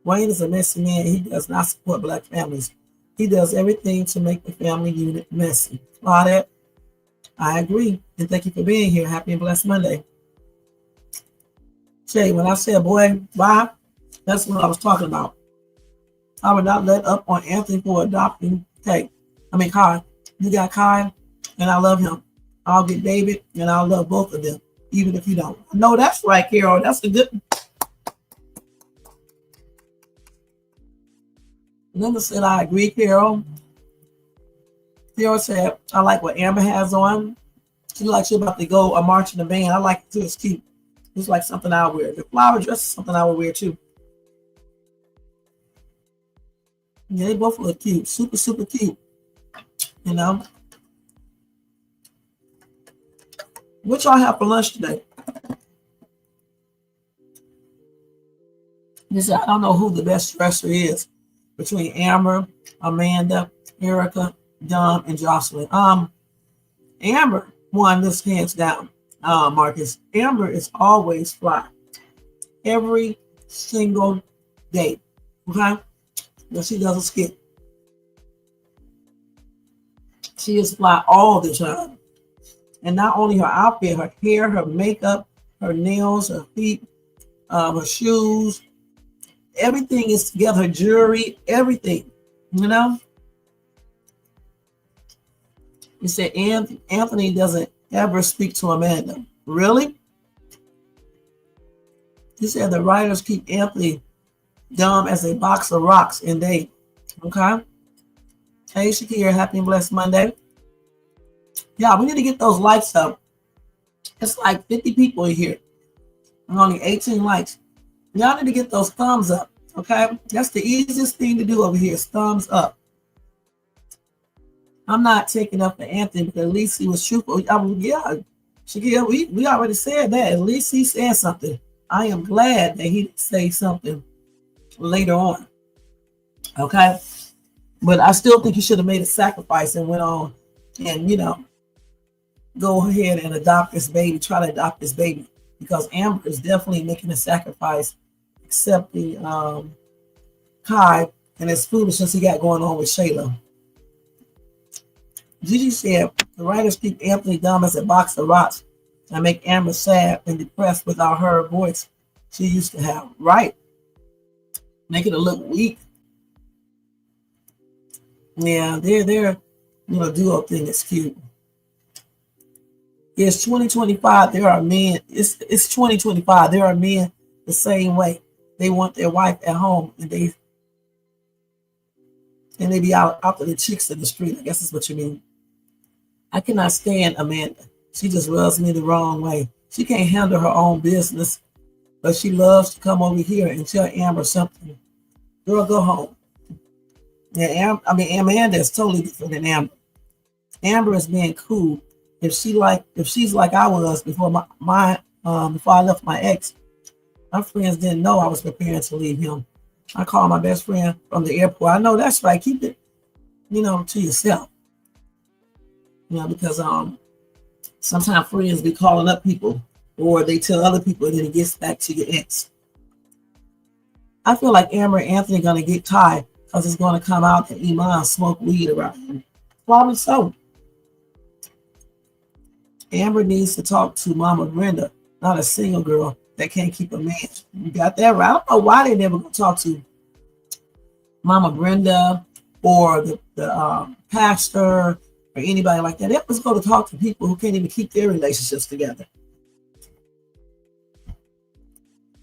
Wayne is a messy man. He does not support black families. He does everything to make the family unit messy. Claudette, I agree. And thank you for being here. Happy and blessed Monday. Shay, when I said boy, bye, that's what I was talking about. I would not let up on Anthony for adopting Kai. You got Kai, and I love him. I'll get David, and I'll love both of them, even if you don't. No, that's right, Carol. That's a good. Linda said, I agree, Carol. Carol said, I like what Amber has on. She like she's about to go a march in the band. I like it too. It's cute. It's like something I would wear. The flower dress is something I would wear too. Yeah, they both look cute. Super, super cute. You know? What y'all have for lunch today? I don't know who the best dresser is between Amber, Amanda, Erica, Dom, and Jocelyn. Amber won this hands down. Marcus. Amber is always fly. Every single day. Okay? But she doesn't skip. She is fly all the time. And not only her outfit, her hair, her makeup, her nails, her feet, her shoes, everything is together. Her jewelry, everything. You know? You said Anthony doesn't ever speak to Amanda. Really? You said the writers keep Anthony dumb as a box of rocks and they. Okay? Hey, Shakira, happy and blessed Monday. Yeah, we need to get those likes up. It's like 50 people in here. And only 18 likes. Y'all need to get those thumbs up. Okay? That's the easiest thing to do over here is thumbs up. I'm not taking up for Anthony, but at least he was truthful. Yeah, Shakira, we already said that. At least he said something. I am glad that he didn't say something later on. Okay? But I still think he should have made a sacrifice and went on and, go ahead and adopt this baby, try to adopt this baby. Because Amber is definitely making a sacrifice, accepting Kai and his foolishness he got going on with Shayla. Gigi said, the writers keep Anthony dumb as a box of rocks and make Amber sad and depressed without her voice she used to have. Right. Making her look weak. Yeah, their duo thing is cute. It's 2025. There are men. It's 2025. There are men the same way. They want their wife at home and they be out with the chicks in the street. I guess that's what you mean. I cannot stand Amanda. She just rubs me the wrong way. She can't handle her own business, but she loves to come over here and tell Amber something. Girl, go home. Yeah, Amanda is totally different than Amber. Amber is being cool. If she's like I was before before I left my ex, my friends didn't know I was preparing to leave him. I called my best friend from the airport. I know that's right. Keep it, to yourself. Because sometimes friends be calling up people or they tell other people and then it gets back to your ex. I feel like Amber and Anthony are going to get tied because it's going to come out that Iman smoked weed around him. Probably so. Amber needs to talk to Mama Brenda, not a single girl that can't keep a man. You got that right. I don't know why they never going to talk to Mama Brenda or the pastor or anybody like that. They always go to talk to people who can't even keep their relationships together.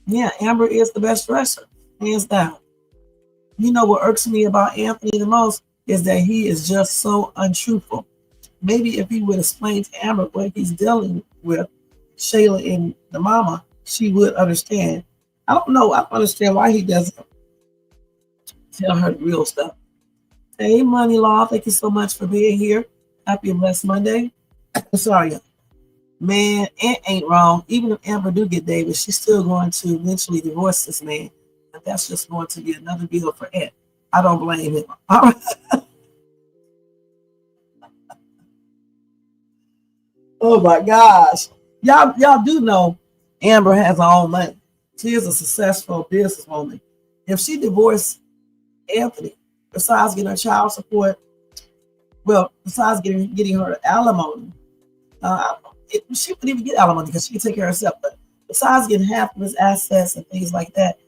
Yeah, Amber is the best dresser, hands down. What irks me about Anthony the most is that he is just so untruthful. Maybe if he would explain to Amber what he's dealing with, Shayla and the mama, she would understand. I don't know. I don't understand why he doesn't tell her the real stuff. Hey, Money Law, thank you so much for being here. Happy and blessed Monday. Sorry, man, Aunt ain't wrong. Even if Amber do get David, she's still going to eventually divorce this man. And that's just going to be another deal for Aunt. I don't blame him. All right. Oh my gosh. Y'all do know Amber has her own money. She is a successful businesswoman. If she divorced Anthony, besides getting her child support, well, besides getting her alimony, uh, she wouldn't even get alimony because she can take care of herself. But besides getting half of his assets and things like that,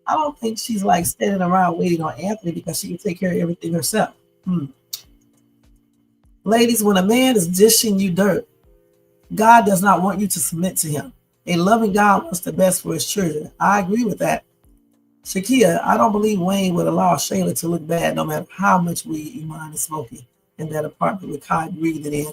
I don't think she's like standing around waiting on Anthony because she can take care of everything herself. Ladies, when a man is dishing you dirt, God does not want you to submit to him. A loving God wants the best for his children. I agree with that. Shakia, I don't believe Wayne would allow Shayla to look bad no matter how much weed Iman is smoking in that apartment with Kai breathing in.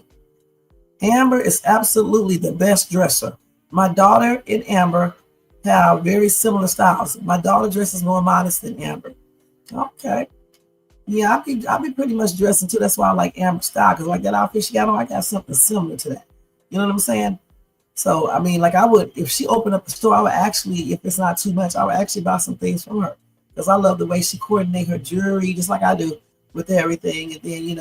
Amber is absolutely the best dresser. My daughter and Amber have very similar styles. My daughter dresses more modest than Amber. Okay. Yeah, I'll be pretty much dressing too. That's why I like Amber's style, because like that outfit she got on, I got something similar to that. You know what I'm saying? So, I mean, like I would, if she opened up a store, I would actually, if it's not too much, I would actually buy some things from her. Because I love the way she coordinates her jewelry, just like I do with everything. And then,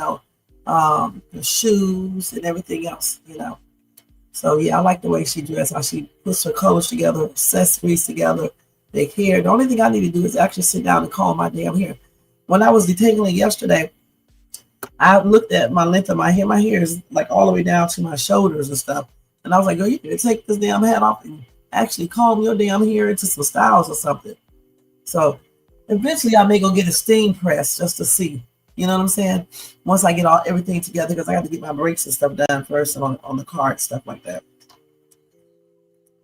the shoes and everything else, So, yeah, I like the way she dresses, how she puts her colors together, her accessories together, the hair. The only thing I need to do is actually sit down and comb my damn hair. When I was detangling yesterday, I looked at my length of my hair. My hair is like all the way down to my shoulders and stuff. And I was like, girl, you need to take this damn hat off and actually comb your damn hair into some styles or something. So eventually I may go get a steam press just to see. You know what I'm saying? Once I get everything together, because I got to get my brakes and stuff done first and on the car and stuff like that.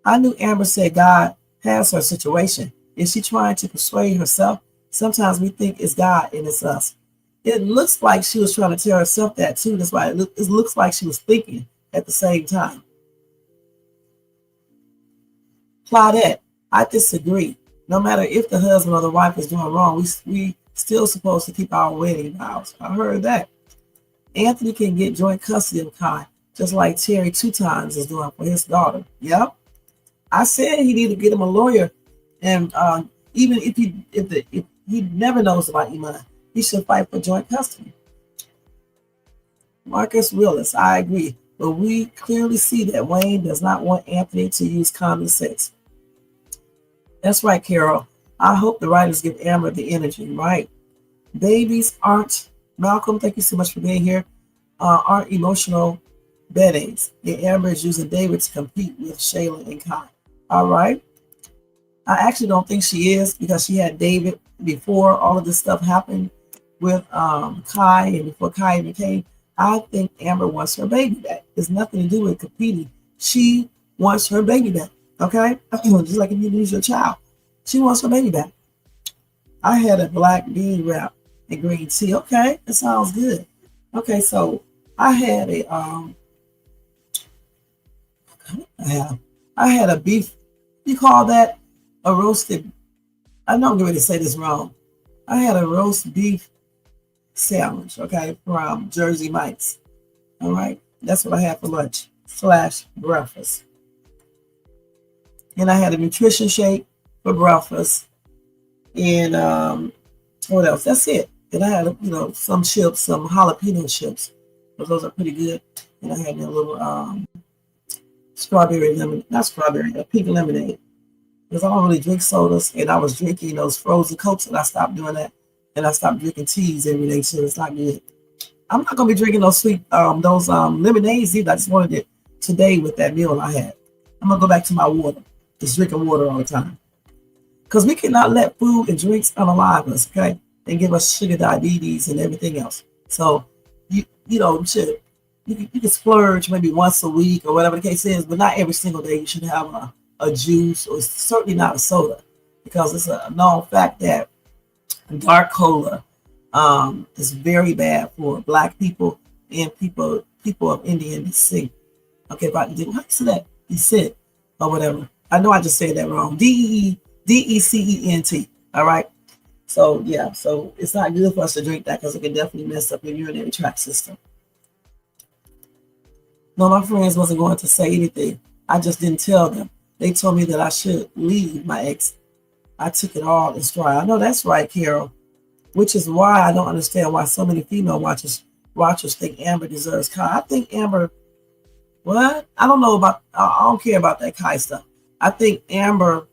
I knew Amber said God has her situation. Is she trying to persuade herself? Sometimes we think it's God and it's us. It looks like she was trying to tell herself that too. That's why it looks like she was thinking at the same time. Claudette, I disagree. No matter if the husband or the wife is doing wrong, we still supposed to keep our wedding vows. I heard that. Anthony can get joint custody of Kai, just like Terry 2 times is doing for his daughter. Yep. I said he need to get him a lawyer, and even if he never knows about Iman, he should fight for joint custody. Marcus Willis, I agree, but we clearly see that Wayne does not want Anthony to use common sense. That's right, Carol. I hope the writers give Amber the energy, right? Babies aren't, Malcolm, thank you so much for being here, aren't emotional bed aids. And Amber is using David to compete with Shayla and Kai. All right. I actually don't think she is, because she had David before all of this stuff happened with Kai, and before Kai even came. I think Amber wants her baby back. There's nothing to do with competing. She wants her baby back. Okay? Just like if you lose your child. She wants her baby back. I had a black bean wrap and green tea. Okay, that sounds good. Okay, so I had a beef, you call that a roasted, I know I'm going to say this wrong. I had a roast beef sandwich, okay, from Jersey Mike's. All right, that's what I had for lunch / breakfast. And I had a nutrition shake for breakfast. And what else? That's it. And I had, some chips, some jalapeno chips. Those are pretty good. And I had a little strawberry lemon, not strawberry, a pink lemonade. Because I don't really drink sodas, and I was drinking those frozen Cokes, and I stopped doing that. And I stopped drinking teas every day, so it's not good. I'm not gonna be drinking those sweet, lemonades either. I just wanted it today with that meal I had. I'm gonna go back to my water, just drinking water all the time. Because we cannot let food and drinks unalive us, okay? And give us sugar diabetes and everything else. So you can splurge maybe once a week or whatever the case is, but not every single day. You should have a juice, or certainly not a soda, because it's a known fact that dark cola is very bad for Black people and people of Indian descent. Okay, but how you say that? Descent or whatever. I know I just said that wrong. DECENT. All right. So yeah, so it's not good for us to drink that, because it can definitely mess up your urinary tract system. No, my friends wasn't going to say anything. I just didn't tell them. They told me that I should leave my ex. I took it all in stride. I know that's right, Carol. Which is why I don't understand why so many female watchers think Amber deserves Kai. I think Amber What? I don't know about. I don't care about that Kai stuff. I think Amber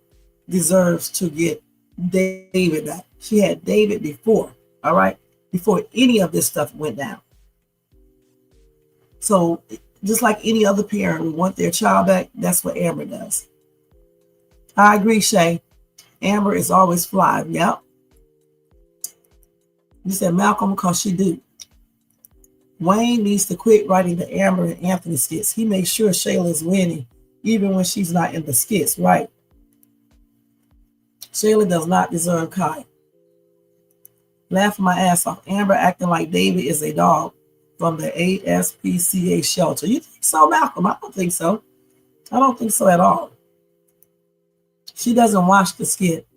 deserves to get David back. She had David before. All right, before any of this stuff went down. So just like any other parent would want their child back, that's what Amber does. I agree, Shay. Amber is always fly. Yep. You said Malcolm because she do. Wayne needs to quit writing the Amber and Anthony skits. He makes sure Shayla is winning, even when she's not in the skits, right? Shayla does not deserve Kai. Laughing my ass off. Amber acting like David is a dog from the ASPCA shelter. You think so, Malcolm? I don't think so. I don't think so at all. She doesn't watch the skit,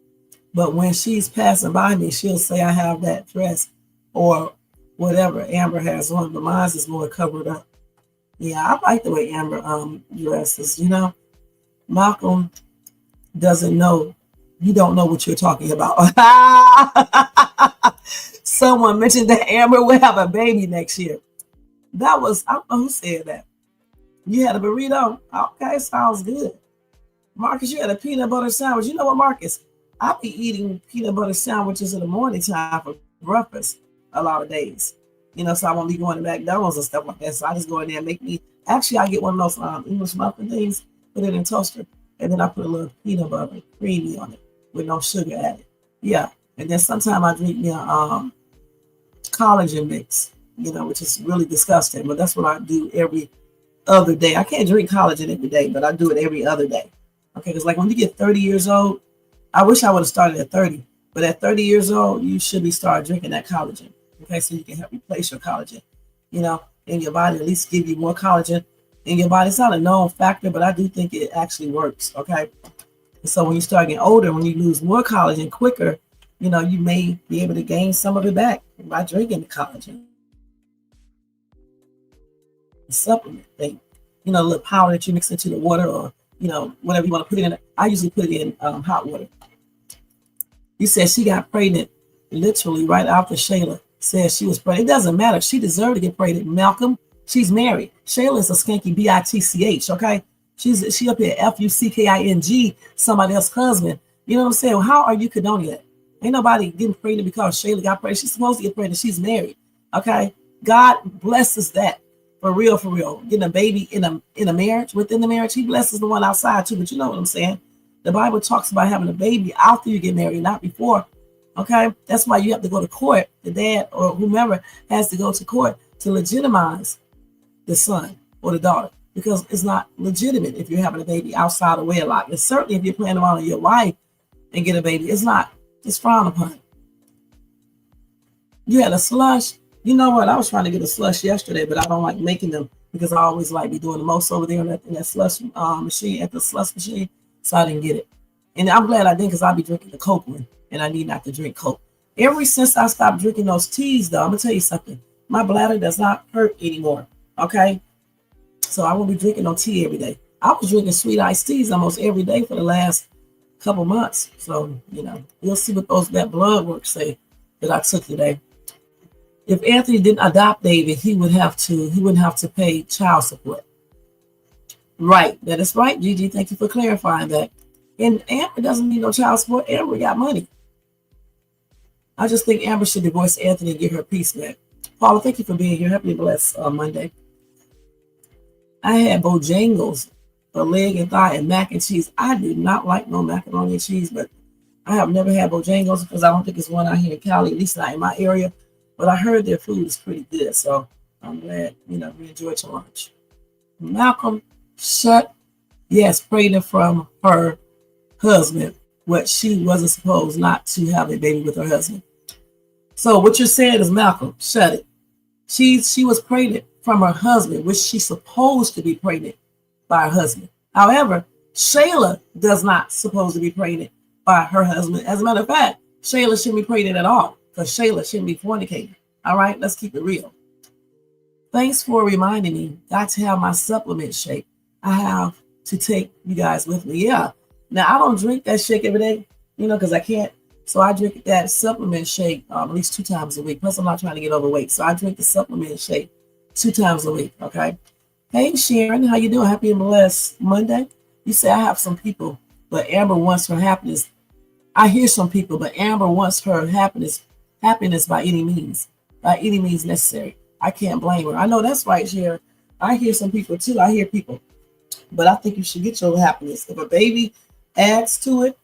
but when she's passing by me, she'll say, I have that dress or whatever Amber has on, but mine is more covered up. Yeah, I like the way Amber dresses, you know. Malcolm doesn't know. You don't know what you're talking about. Someone mentioned that Amber will have a baby next year. That was, I don't know who said that. You had a burrito? Okay, sounds good. Marcus, you had a peanut butter sandwich. You know what, Marcus? I'll be eating peanut butter sandwiches in the morning time for breakfast a lot of days. You know, so I won't be going to McDonald's and stuff like that. So I just go in there and make me, actually I get one of those English muffin things, put it in a toaster, and then I put a little peanut butter creamy on it with no sugar added. Yeah. And then sometimes I drink me a collagen mix, you know, which is really disgusting, but that's what I do every other day. I can't drink collagen every day, but I do it every other day. Okay, because like when you get 30 years old, I wish I would have started at 30, but at 30 years old, you should be starting drinking that collagen. Okay, so you can help replace your collagen, you know, in your body, at least give you more collagen in your body. It's not a known factor, but I do think it actually works. Okay, and so when you start getting older, when you lose more collagen quicker, you know, you may be able to gain some of it back by drinking the collagen. The supplement thing, you know, a little powder that you mix into the water or, you know, whatever you want to put it in. I usually put it in hot water. You said she got pregnant literally right after Shayla said she was pregnant. It doesn't matter. She deserved to get pregnant. Malcolm, she's married. Shayla is a skanky bitch, okay? She up here Fucking somebody else's husband. You know what I'm saying? Well, how are you condoning that? Ain't nobody getting pregnant because Shayla got pregnant. She's supposed to get pregnant. She's married, okay? God blesses that. For real, for real. Getting a baby in a marriage, within the marriage, he blesses the one outside too. But you know what I'm saying? The Bible talks about having a baby after you get married, not before. Okay? That's why you have to go to court. The dad or whomever has to go to court to legitimize the son or the daughter. Because it's not legitimate if you're having a baby outside of wedlock. And certainly if you're planning on your wife and get a baby, it's not. It's frowned upon. You had a slush. You know what? I was trying to get a slush yesterday, but I don't like making them because I always like be doing the most over there in that slush machine, at the slush machine. So I didn't get it. And I'm glad I didn't because I'll be drinking the Coke one, and I need not to drink Coke. Ever since I stopped drinking those teas, though, I'm going to tell you something. My bladder does not hurt anymore, okay? So I won't be drinking no tea every day. I was drinking sweet iced teas almost every day for the last couple months. So, you know, we'll see what that blood work say that I took today. If Anthony didn't adopt David, he wouldn't have to pay child support. Right. That is right, Gigi. Thank you for clarifying that. And Amber doesn't need no child support. Amber got money. I just think Amber should divorce Anthony and get her peace back. Paula, thank you for being here. Happy blessed Monday. I had Bojangles, a leg and thigh, and mac and cheese. I do not like no macaroni and cheese, but I have never had Bojangles because I don't think it's one out here in Cali, at least not in my area. But I heard their food is pretty good, so I'm glad, you know, we enjoyed your lunch. Malcolm, pregnant from her husband, what she wasn't supposed not to have a baby with her husband. So what you're saying is, Malcolm, shut it. She was pregnant from her husband, which she's supposed to be pregnant by her husband. However, Shayla does not supposed to be pregnant by her husband. As a matter of fact, Shayla shouldn't be pregnant at all. Because Shayla shouldn't be fornicating. All right, let's keep it real. Thanks for reminding me. Got to have my supplement shake. I have to take you guys with me. Yeah. Now, I don't drink that shake every day, you know, because I can't. So I drink that supplement shake at least 2 times a week. Plus, I'm not trying to get overweight. So I drink the supplement shake 2 times a week, okay? Hey Sharon, how you doing? Happy and blessed Monday. You say I have some people, but Amber wants her happiness. I hear some people, but Amber wants her happiness by any means necessary. I can't blame her. I know that's right, Sharon. I hear some people too. I hear people, but I think you should get your happiness. If a baby adds to it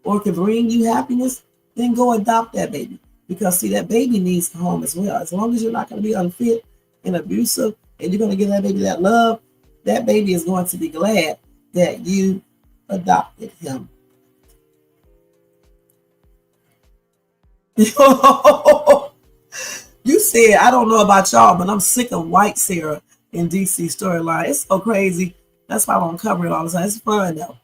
or can bring you happiness, then go adopt that baby. Because see, that baby needs a home as well. As long as you're not going to be unfit and abusive, and you're going to give that baby that love, that baby is going to be glad that you adopted him. You said, I don't know about y'all, but I'm sick of white Sarah in DC storyline. It's so crazy. That's why I don't cover it all the time. It's fun though.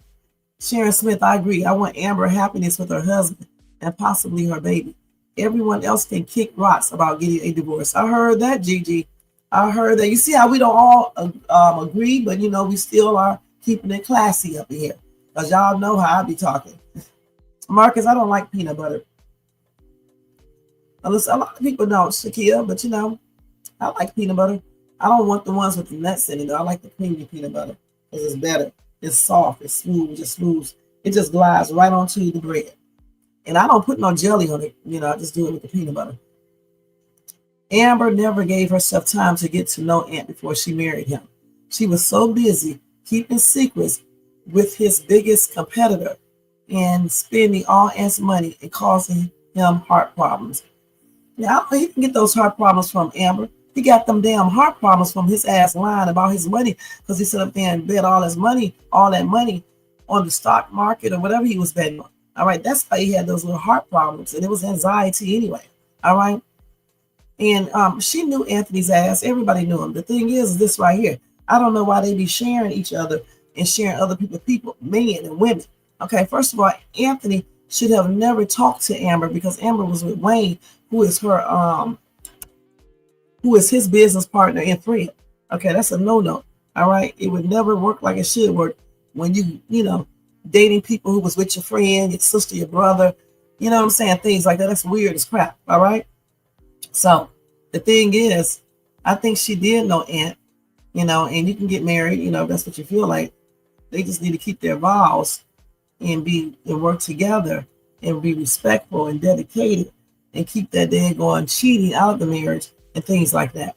Sharon Smith, I agree. I want Amber happiness with her husband and possibly her baby. Everyone else can kick rocks about getting a divorce. I heard that, Gigi. I heard that. You see how we don't all agree, but we still are keeping it classy up in here. Because y'all know how I be talking. Marcus, I don't like peanut butter. Unless a lot of people don't, Shakia, but I like peanut butter. I don't want the ones with the nuts in it, though. I like the creamy peanut butter because it's better. It's soft, it's smooth, it just glides right onto the bread. And I don't put no jelly on it, I just do it with the peanut butter. Amber never gave herself time to get to know Ant before she married him. She was so busy keeping secrets with his biggest competitor and spending all Ant's money and causing him heart problems. Now, he can get those heart problems from Amber. He got them damn heart problems from his ass lying about his money because he set up there and bet all that money on the stock market or whatever he was betting on. All right, that's why he had those little heart problems, and it was anxiety anyway. All right, and she knew Anthony's ass. Everybody knew him. The thing is this right here. I don't know why they be sharing each other and sharing other people, men and women. Okay, first of all, Anthony should have never talked to Amber because Amber was with Wayne, who is his business partner and friend. Okay, that's a no-no. All right, it would never work like it should work when you dating people who was with your friend, your sister, your brother. You know what I'm saying? Things like that. That's weird as crap. All right. So the thing is, I think she did know Aunt. And you can get married. If that's what you feel like. They just need to keep their vows and work together and be respectful and dedicated and keep that daggone cheating out of the marriage and things like that.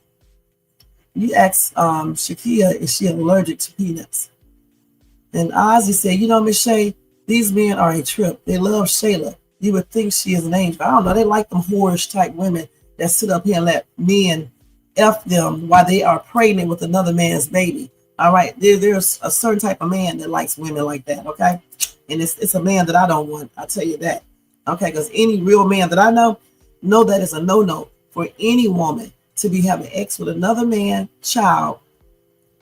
You asked Shakia, is she allergic to peanuts? And Ozzy said, Miss Shay, these men are a trip. They love Shayla. You would think she is an angel. I don't know. They like them whorish type women that sit up here and let men F them while they are pregnant with another man's baby. All right. There's a certain type of man that likes women like that. Okay. And it's a man that I don't want. I'll tell you that. Okay. Because any real man that I know that is a no-no for any woman to be having sex with another man's child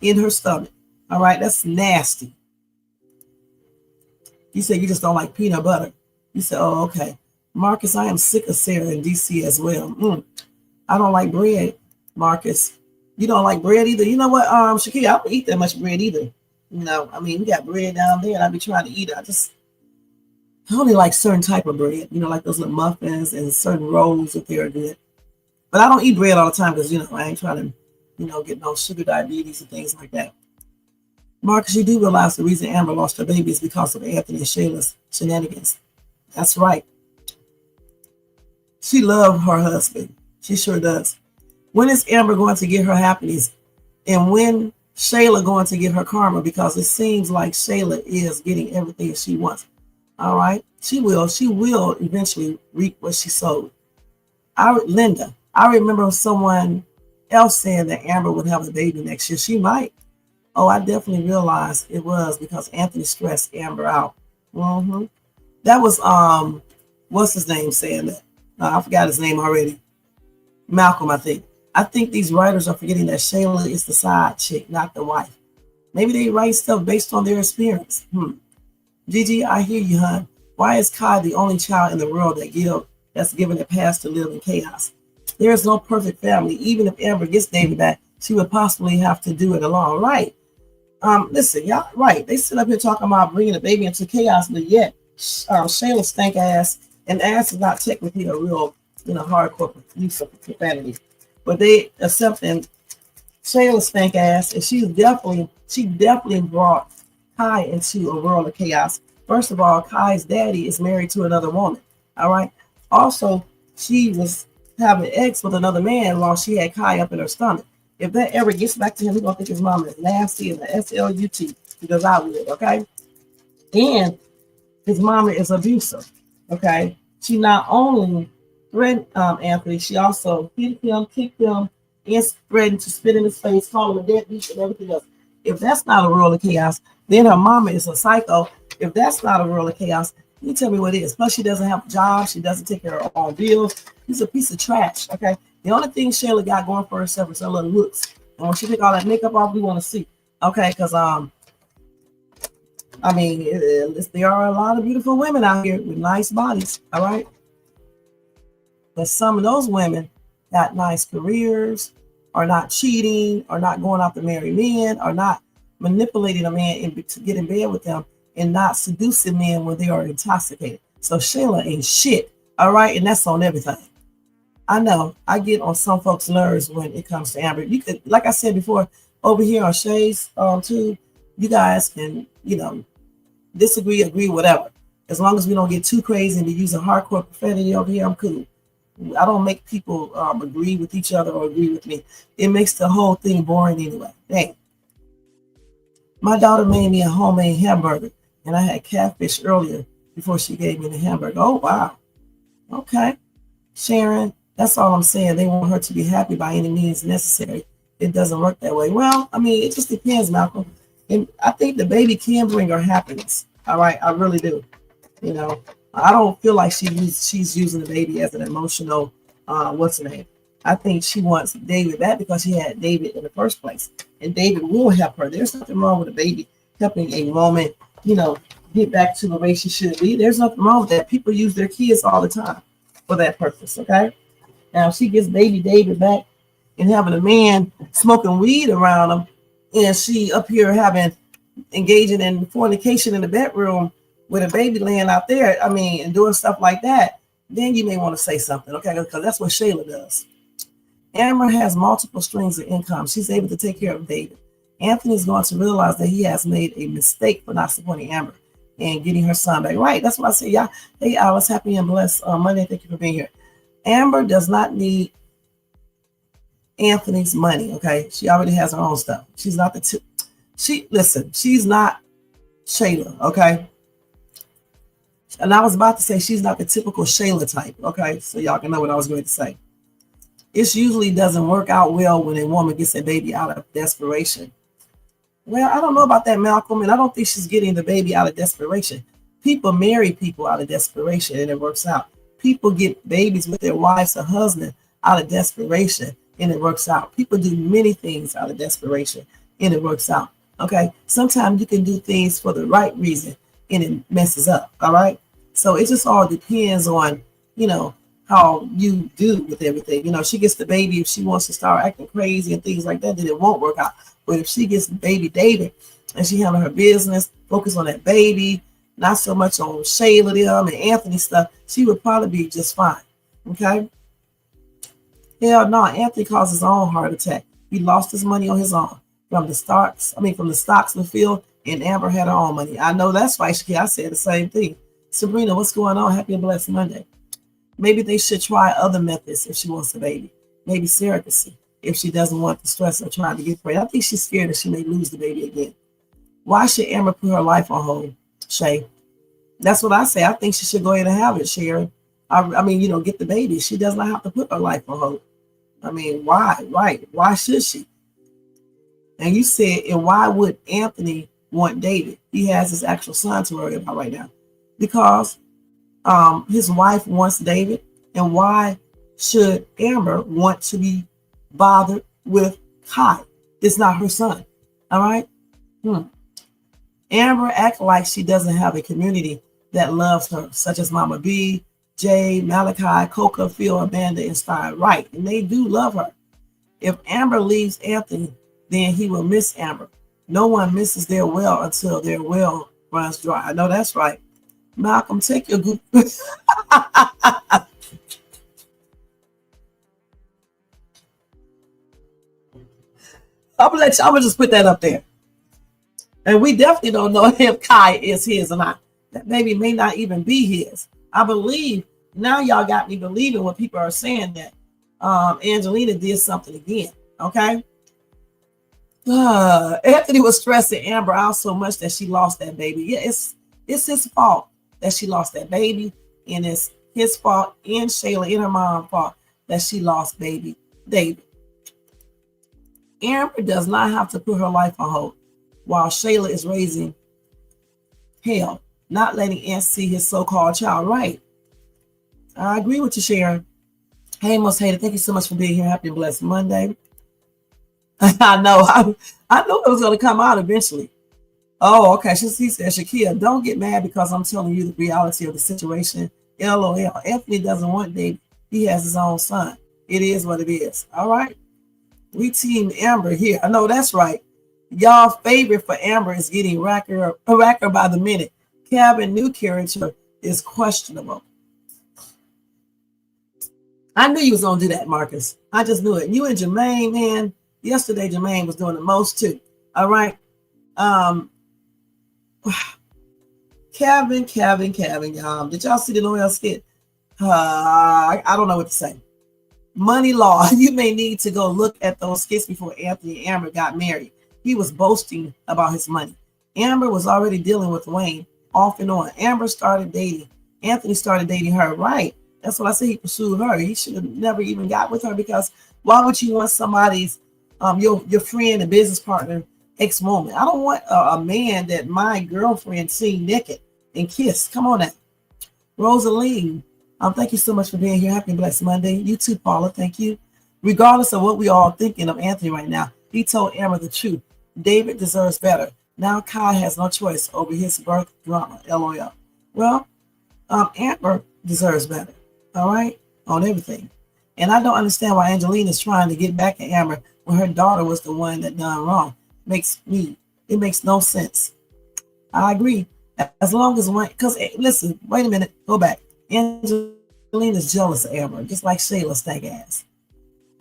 in her stomach. All right. That's nasty. You said you just don't like peanut butter. You said, oh, okay. Marcus, I am sick of Sarah in DC as well. I don't like bread, Marcus. You don't like bread either. You know what, Shakia, I don't eat that much bread either. We got bread down there and I be trying to eat it. I only like certain type of bread, like those little muffins and certain rolls if they're good. But I don't eat bread all the time because, I ain't trying to, get no sugar diabetes and things like that. Marcus, you do realize the reason Amber lost her baby is because of Anthony and Shayla's shenanigans. That's right. She loved her husband. She sure does. When is Amber going to get her happiness? And when Shayla going to get her karma? Because it seems like Shayla is getting everything she wants. All right. She will eventually reap what she sowed. Linda, I remember someone else saying that Amber would have a baby next year. She might. Oh, I definitely realized it was because Anthony stressed Amber out. That was, what's his name saying that? I forgot his name already. Malcolm, I think. I think these writers are forgetting that Shayla is the side chick, not the wife. Maybe they write stuff based on their experience. Gigi, I hear you, hon. Why is Kai the only child in the world that's given a pass to live in chaos? There is no perfect family. Even if Amber gets David back, she would possibly have to do it alone. Right. Listen, y'all, right. They sit up here talking about bringing a baby into chaos, but yet Shayla stank ass, and ass is not technically a real, hardcore use of profanity. But they accept and Shayla stank ass, and she definitely brought Kai into a world of chaos. First of all, Kai's daddy is married to another woman. All right. Also, she was having sex with another man while she had Kai up in her stomach. If that ever gets back to him, he's gonna think his mama is nasty and the SLUT because I would, okay? And his mama is abusive. Okay. She not only threatened Anthony, she also hit him, kicked him, and threatened to spit in his face, call him a deadbeat, and everything else. If that's not a world of chaos, then her mama is a psycho. If that's not a world of chaos, you tell me what is. Plus, she doesn't have a job. She doesn't take care of her own bills. She's a piece of trash. Okay. The only thing Shayla got going for herself is her little looks. And when she take all that makeup off, we want to see. Okay, because I mean, there are a lot of beautiful women out here with nice bodies, all right? But some of those women got nice careers, are not cheating, are not going out to marry men, are not manipulating a man to get in bed with them, and not seducing men when they are intoxicated. So Shayla ain't shit, all right? And that's on everything. I know I get on some folks' nerves when it comes to Amber. You could, like I said before, over here on Shay's too, you guys can, disagree, agree, whatever. As long as we don't get too crazy and be using hardcore profanity over here, I'm cool. I don't make people agree with each other or agree with me. It makes the whole thing boring anyway. Hey, my daughter made me a homemade hamburger, and I had catfish earlier before she gave me the hamburger. Oh, wow. Okay. Sharon, that's all I'm saying. They want her to be happy by any means necessary. It doesn't work that way. Well, I mean, it just depends, Malcolm. And I think the baby can bring her happiness. All right, I really do. I don't feel like she's using the baby as an emotional, what's her name? I think she wants David back because she had David in the first place. And David will help her. There's nothing wrong with a baby helping a woman, get back to the way she should be. There's nothing wrong with that. People use their kids all the time for that purpose, okay? Now, if she gets baby David back and having a man smoking weed around him, and she up here engaging in fornication in the bedroom with a baby laying out there, and doing stuff like that, then you may want to say something, okay? Because that's what Shayla does. Amber has multiple streams of income. She's able to take care of David. Anthony is going to realize that he has made a mistake for not supporting Amber and getting her son back. Right, that's what I say. Yeah. Hey, Alice, happy and blessed Monday. Thank you for being here. Amber does not need Anthony's money, okay? She already has her own stuff. She's not she's not Shayla, okay? And I was about to say she's not the typical Shayla type, okay? So y'all can know what I was going to say. It usually doesn't work out well when a woman gets a baby out of desperation. Well, I don't know about that, Malcolm, and I don't think she's getting the baby out of desperation. People marry people out of desperation, and it works out. People get babies with their wives or husband out of desperation, and it works out. People do many things out of desperation, and it works out. Okay, sometimes you can do things for the right reason, and it messes up. All right, so it just all depends on how you do with everything. She gets the baby. If she wants to start acting crazy and things like that, then it won't work out. But if she gets the baby David and she handle her business, focus on that baby, not so much on Shayla them and Anthony stuff, she would probably be just fine. Okay. Hell no, Anthony caused his own heart attack. He lost his money on his own from the stocks in the field, and Amber had her own money. I know that's right. I said the same thing. Sabrina, what's going on? Happy and blessed Monday. Maybe they should try other methods if she wants a baby. Maybe surrogacy if she doesn't want the stress of trying to get pregnant. I think she's scared that she may lose the baby again. Why should Amber put her life on hold, Shay? That's what I say. I think she should go ahead and have it, Sharon. Get the baby. She does not have to put her life on hold. Why? Right. Why should she? And you said, and why would Anthony want David? He has his actual son to worry about right now. Because his wife wants David. And why should Amber want to be bothered with Kai? It's not her son. All right? Amber acts like she doesn't have a community that loves her, such as Mama B, Jay, Malachi, Coca, Phil, Amanda, and Stein. Right. And they do love her. If Amber leaves Anthony, then he will miss Amber. No one misses their well until their well runs dry. I know that's right. Malcolm, take your group. I'm gonna just put that up there. And we definitely don't know if Kai is his or not. That baby may not even be his. I believe now y'all got me believing what people are saying that Angelina did something again. Okay. Anthony was stressing Amber out so much that she lost that baby. Yeah, it's his fault that she lost that baby, and it's his fault and Shayla and her mom's fault that she lost baby David. Amber does not have to put her life on hold while Shayla is raising hell, not letting Aunt see his so-called child. Right. I agree with you, Sharon. Hey, most hated. Thank you so much for being here. Happy and blessed Monday. I know. I knew it was going to come out eventually. Oh, okay. She said, Shakia, don't get mad because I'm telling you the reality of the situation. LOL. Anthony doesn't want David. He has his own son. It is what it is. All right. We team Amber here. I know that's right. Y'all favorite for Amber is getting racker by the minute. Cabin new character is questionable. I knew you was going to do that, Marcus. I just knew it. You and Jermaine, man. Yesterday, Jermaine was doing the most too. All right. Kevin, y'all. Did y'all see the Noel skit? I don't know what to say. Money law. You may need to go look at those skits before Anthony and Amber got married. He was boasting about his money. Amber was already dealing with Wayne off and on. Amber started dating. Anthony started dating her. Right. That's what I said. He pursued her. He should have never even got with her, because why would you want somebody's your friend and business partner ex-woman? I don't want a man that my girlfriend seen naked and kissed. Come on now. Rosaline, thank you so much for being here. Happy and blessed Monday. You too, Paula. Thank you. Regardless of what we all thinking of Anthony right now, he told Amber the truth. David deserves better. Now Kai has no choice over his birth drama. LOL. Well, Amber deserves better. All right, on everything. And I don't understand why Angelina is trying to get back at Amber when her daughter was the one that done wrong. It makes no sense. I agree. As long as Wayne, because listen, wait a minute, go back. Angelina's jealous of Amber, just like Shayla stank ass.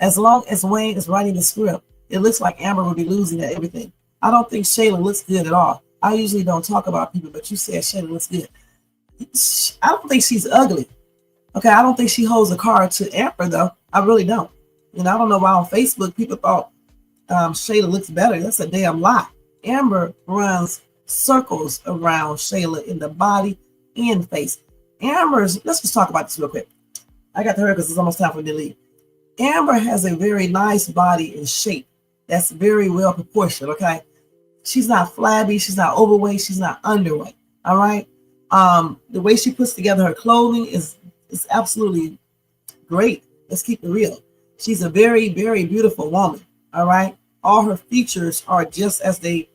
As long as Wayne is writing the script, it looks like Amber will be losing at everything. I don't think Shayla looks good at all. I usually don't talk about people, but you said Shayla looks good. I don't think she's ugly. Okay, I don't think she holds a card to Amber, though. I really don't. And I don't know why on Facebook people thought Shayla looks better. That's a damn lie. Amber runs circles around Shayla in the body and face. Let's just talk about this real quick. I got to her because it's almost time for me to leave. Amber has a very nice body and shape that's very well proportioned, okay? She's not flabby. She's not overweight. She's not underweight, all right? The way she puts together her clothing is absolutely great. Let's keep it real. She's a very, very beautiful woman. All right. All her features are just as they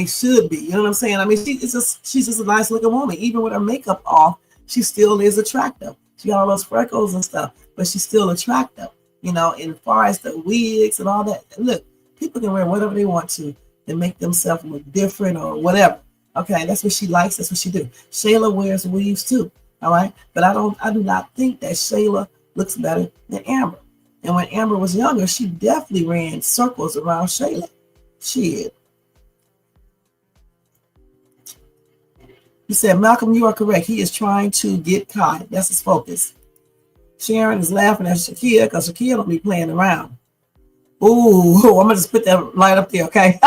should be. You know what I'm saying? I mean, she's just a nice looking woman. Even with her makeup off, she still is attractive. She got all those freckles and stuff, but she's still attractive. You know, and as far as the wigs and all that, look, people can wear whatever they want to make themselves look different or whatever. Okay, that's what she likes. That's what she do. Shayla wears weaves too. All right, but I do not think that Shayla looks better than Amber. And when Amber was younger, she definitely ran circles around Shayla. Shit. He said, Malcolm, you are correct. He is trying to get Kai. That's his focus. Sharon is laughing at Shakia because Shakia don't be playing around. Ooh, I'm going to just put that light up there, okay?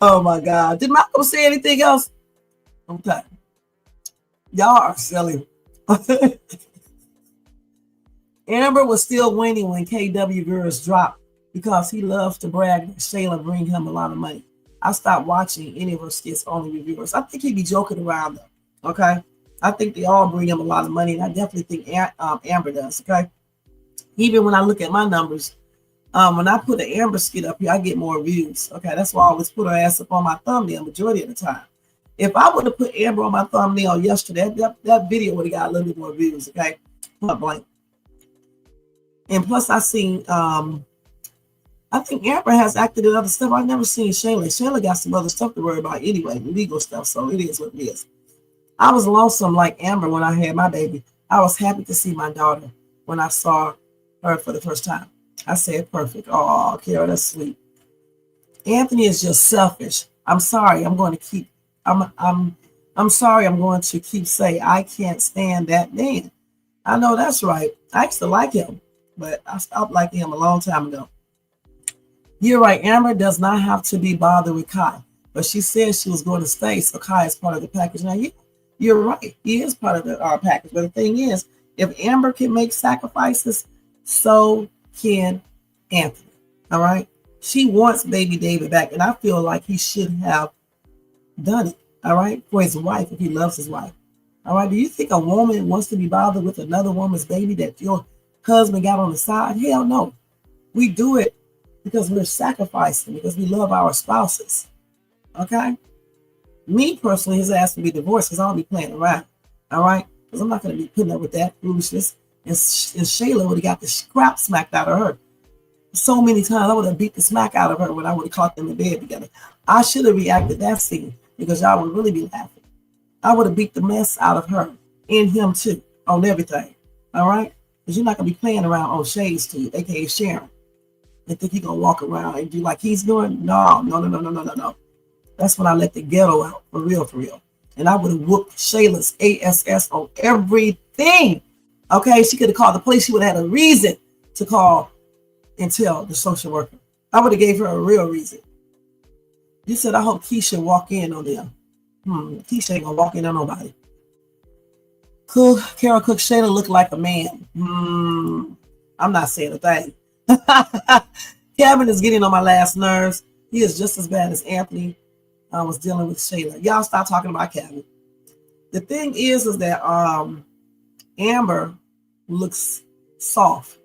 Oh, my God. Did Malcolm say anything else? Okay. Y'all are silly. Amber was still winning when KW viewers dropped because he loves to brag that Shayla bring him a lot of money. I stopped watching any of her skits, only reviewers. I think he'd be joking around though. Okay. I think they all bring him a lot of money, and I definitely think Amber does. Okay. Even when I look at my numbers, when I put an Amber skit up here, I get more views. Okay. That's why I always put her ass up on my thumbnail majority of the time. If I would have put Amber on my thumbnail yesterday, that video would have got a little bit more views. Okay. Point blank. And plus, I seen, I think Amber has acted in other stuff. I've never seen Shayla. Shayla got some other stuff to worry about anyway, legal stuff. So it is what it is. I was lonesome like Amber when I had my baby. I was happy to see my daughter when I saw her for the first time. I said perfect. Oh, Carol, that's sweet. Anthony is just selfish. I'm sorry. I'm sorry. I'm going to keep saying I can't stand that man. I know that's right. I used to like him, but I stopped liking him a long time ago. You're right. Amber does not have to be bothered with Kai, but she said she was going to stay, so Kai is part of the package. Now, you're right. He is part of the package. But the thing is, if Amber can make sacrifices, so can Anthony. All right. She wants baby David back, and I feel like he should have done it. All right. For his wife, if he loves his wife. All right. Do you think a woman wants to be bothered with another woman's baby that your husband got on the side? Hell no. We do it because we're sacrificing, because we love our spouses. Okay? Me personally, his ass to be divorced because I don't be playing around. All right? Because I'm not going to be putting up with that foolishness. And Shayla would have got the crap smacked out of her. So many times I would have beat the smack out of her when I would have caught them in bed together. I should have reacted that scene because y'all would really be laughing. I would have beat the mess out of her and him too on everything. All right? Because you're not going to be playing around on Shay's too, aka Sharon. And think you're going to walk around and do like he's doing? No. That's when I let the ghetto out, for real, for real. And I would have whooped Shayla's ASS on everything. Okay? She could have called the police. She would have had a reason to call and tell the social worker. I would have gave her a real reason. You said, I hope Keisha walk in on them. Keisha ain't gonna walk in on nobody. Carol Cook, Shayla looked like a man. I'm not saying a thing. Kevin is getting on my last nerves. He is just as bad as Anthony was dealing with Shayla. Y'all stop talking about Kevin. The thing is that Amber looks soft,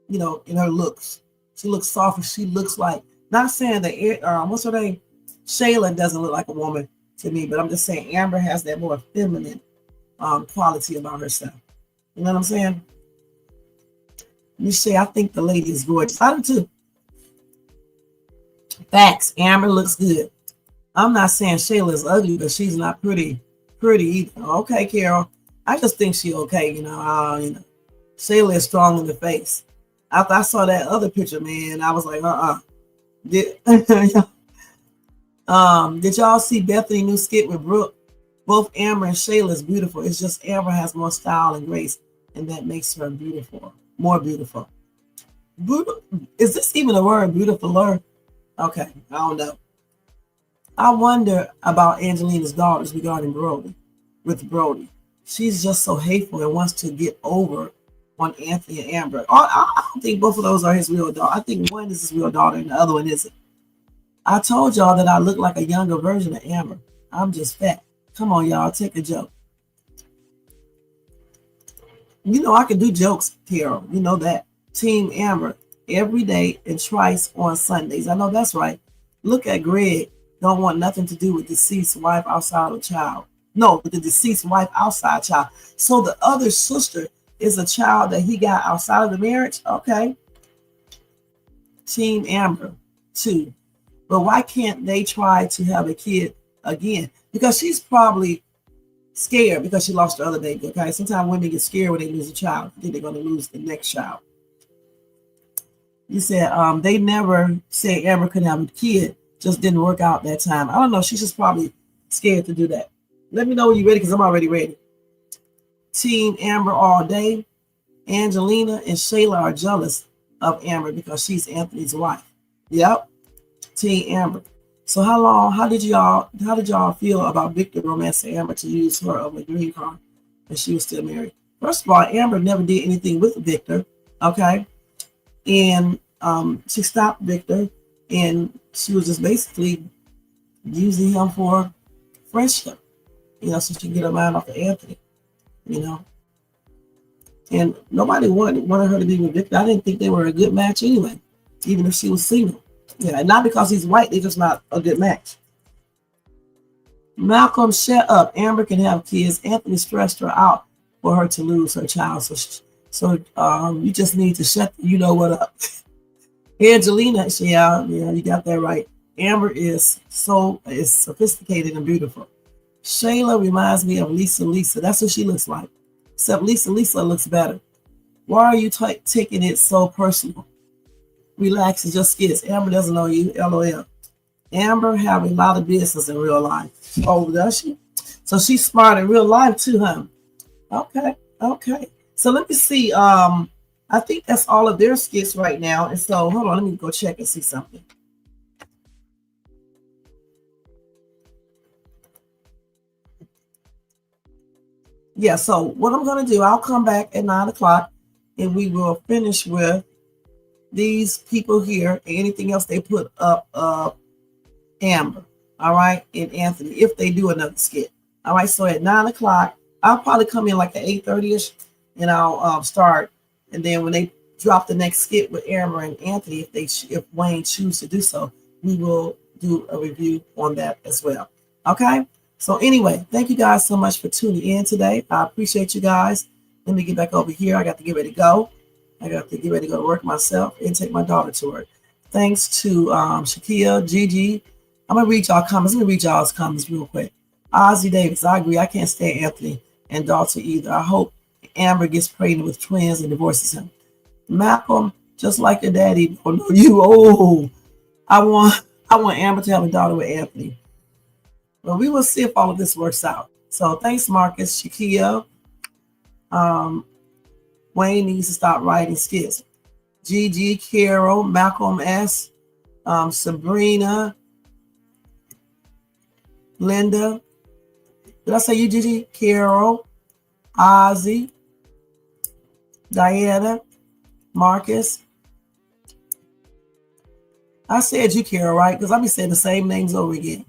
you know, in her looks. She looks soft and she looks like, not saying that, what's her name? Shayla doesn't look like a woman to me, but I'm just saying Amber has that more feminine quality about herself. You know what I'm saying? Michelle, I think the lady is gorgeous. I do too. Facts. Amber looks good. I'm not saying Shayla is ugly, but she's not pretty either. Okay, Carol. I just think she's okay. You know, Shayla is strong in the face. After I saw that other picture, man, I was like, Did y'all see Bethany new skit with Brooke? Both Amber and Shayla is beautiful. It's just Amber has more style and grace, and that makes her beautiful. More beautiful. Is this even a word, beautifuler? Okay, I don't know. I wonder about Angelina's daughters regarding Brody. She's just so hateful and wants to get over on Anthony and Amber. I don't think both of those are his real daughter. I think one is his real daughter and the other one isn't. I told y'all that I look like a younger version of Amber. I'm just fat. Come on, y'all, take a joke. You know I can do jokes, Carol. You know that. Team Amber every day and twice on Sundays. I know that's right. Look at Greg. Don't want nothing to do with deceased wife outside of child. No, with the deceased wife outside child. So the other sister is a child that he got outside of the marriage. Okay. Team Amber, too. But why can't they try to have a kid again? Because she's probably scared because she lost her other baby. Okay. Sometimes women get scared when they lose a child. I think they're going to lose the next child. You said they never said Amber couldn't have a kid. Just didn't work out that time. I don't know. She's just probably scared to do that. Let me know when you're ready because I'm already ready. Team Amber all day. Angelina and Shayla are jealous of Amber because she's Anthony's wife. Yep. Team Amber. So how did y'all feel about Victor romancing Amber to use her of a green card and she was still married? First of all, Amber never did anything with Victor. Okay. And she stopped Victor and she was just basically using him for friendship, you know, so she could get her mind off of Anthony, you know. And nobody wanted her to be with Victor. I didn't think they were a good match anyway, even if she was single. Yeah, not because he's white, they're just not a good match. Malcolm, shut up. Amber can have kids. Anthony stressed her out for her to lose her child. So you just need to shut you know what up. Angelina, yeah, you got that right. Amber is sophisticated and beautiful. Shayla reminds me of Lisa. That's what she looks like. Except Lisa looks better. Why are you taking it so personal? Relax, it's just skits. Amber doesn't know you. LOL. Amber have a lot of business in real life. Oh, does she? So she's smart in real life too, huh? Okay, okay. So let me see. I think that's all of their skits right now. And so hold on, let me go check and see something. Yeah, so what I'm gonna do, I'll come back at 9 o'clock and we will finish with these people here and anything else they put up Amber, all right, and Anthony, if they do another skit. All right, so at 9 o'clock, I'll probably come in like at 8:30ish and I'll start. And then when they drop the next skit with Amber and Anthony, if Wayne chooses to do so, we will do a review on that as well. Okay. So anyway, thank you guys so much for tuning in today. I appreciate you guys. Let me get back over here. I got to get ready to go. I got to get ready to go to work myself and take my daughter to work. Thanks to Shakia, Gigi. I'm going to read y'all comments. Let me read y'all's comments real quick. Ozzy Davis, I agree. I can't stand Anthony and Dalton either. I hope Amber gets pregnant with twins and divorces him. Malcolm, just like your daddy. Oh, no, you. Oh, I want Amber to have a daughter with Anthony. Well, we will see if all of this works out. So thanks, Marcus, Shakia. Wayne needs to stop writing skits. Gigi, Carol, Malcolm S, Sabrina, Linda. Did I say you, Gigi? Carol, Ozzy, Diana, Marcus. I said you, Carol, right? Because I'll be saying the same names over again.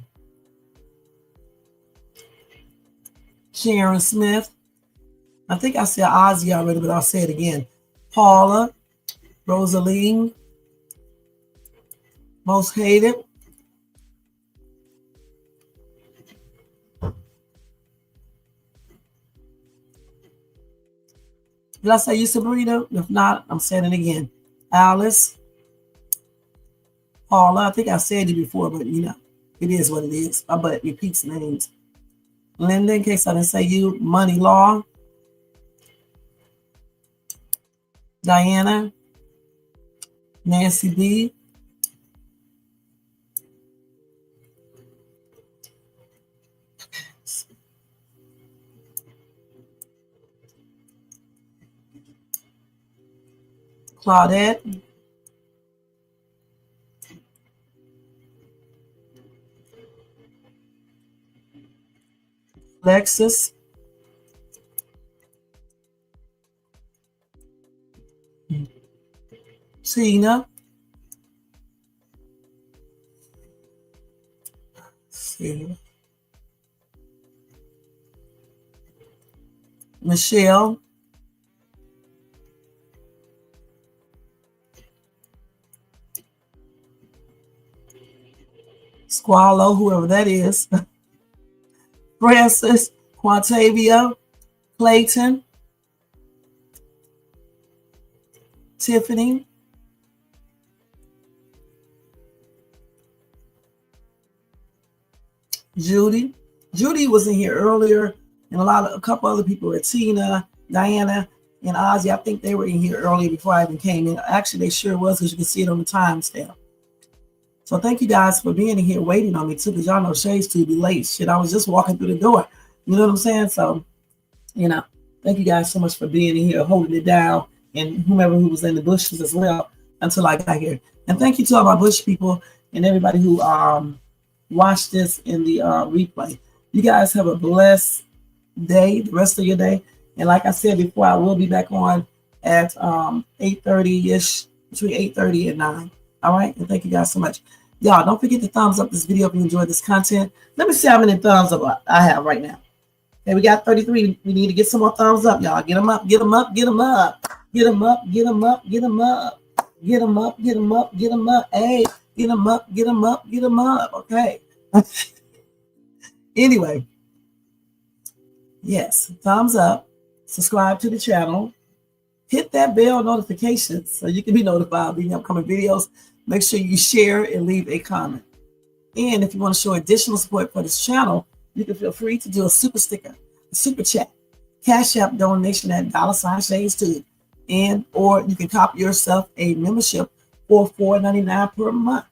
Sharon Smith. I think I said Ozzy already, but I'll say it again. Paula, Rosaline, Most Hated. Did I say you, Sabrina? If not, I'm saying it again. Alice, Paula. I think I said it before, but you know, it is what it is. But it repeats names. Linda, in case I didn't say you. Money Law. Diana. Nancy B. Claudette. Lexus. Tina. See. Michelle. Squallow, whoever that is. Francis, Quantavia, Clayton, Tiffany, Judy. Judy was in here earlier, and a couple other people were Tina, Diana, and Ozzy. I think they were in here earlier before I even came in. Actually, they sure was, because you can see it on the timestamp. So thank you guys for being in here waiting on me too, because y'all know Shay's to be late. Shit, I was just walking through the door. You know what I'm saying? So, you know, thank you guys so much for being in here, holding it down, and whomever who was in the bushes as well until I got here. And thank you to all my bush people and everybody who watched this in the replay. You guys have a blessed day, the rest of your day. And like I said before, I will be back on at 8:30-ish, between 8:30 and 9. All right, and thank you guys so much. Y'all, don't forget to thumbs up this video if you enjoyed this content. Let me see how many thumbs up I have right now. Okay, we got 33. We need to get some more thumbs up, y'all. Get them up, get them up, get them up. Get them up, get them up, get them up. Get them up, get them up, get them up. Hey, get them up, get them up, get them up. Okay. Anyway, yes, thumbs up. Subscribe to the channel. Hit that bell notification so you can be notified of the upcoming videos. Make sure you share and leave a comment. And if you want to show additional support for this channel, you can feel free to do a super sticker, a super chat, Cash App donation at $Shades2. And or you can copy yourself a membership for $4.99 per month.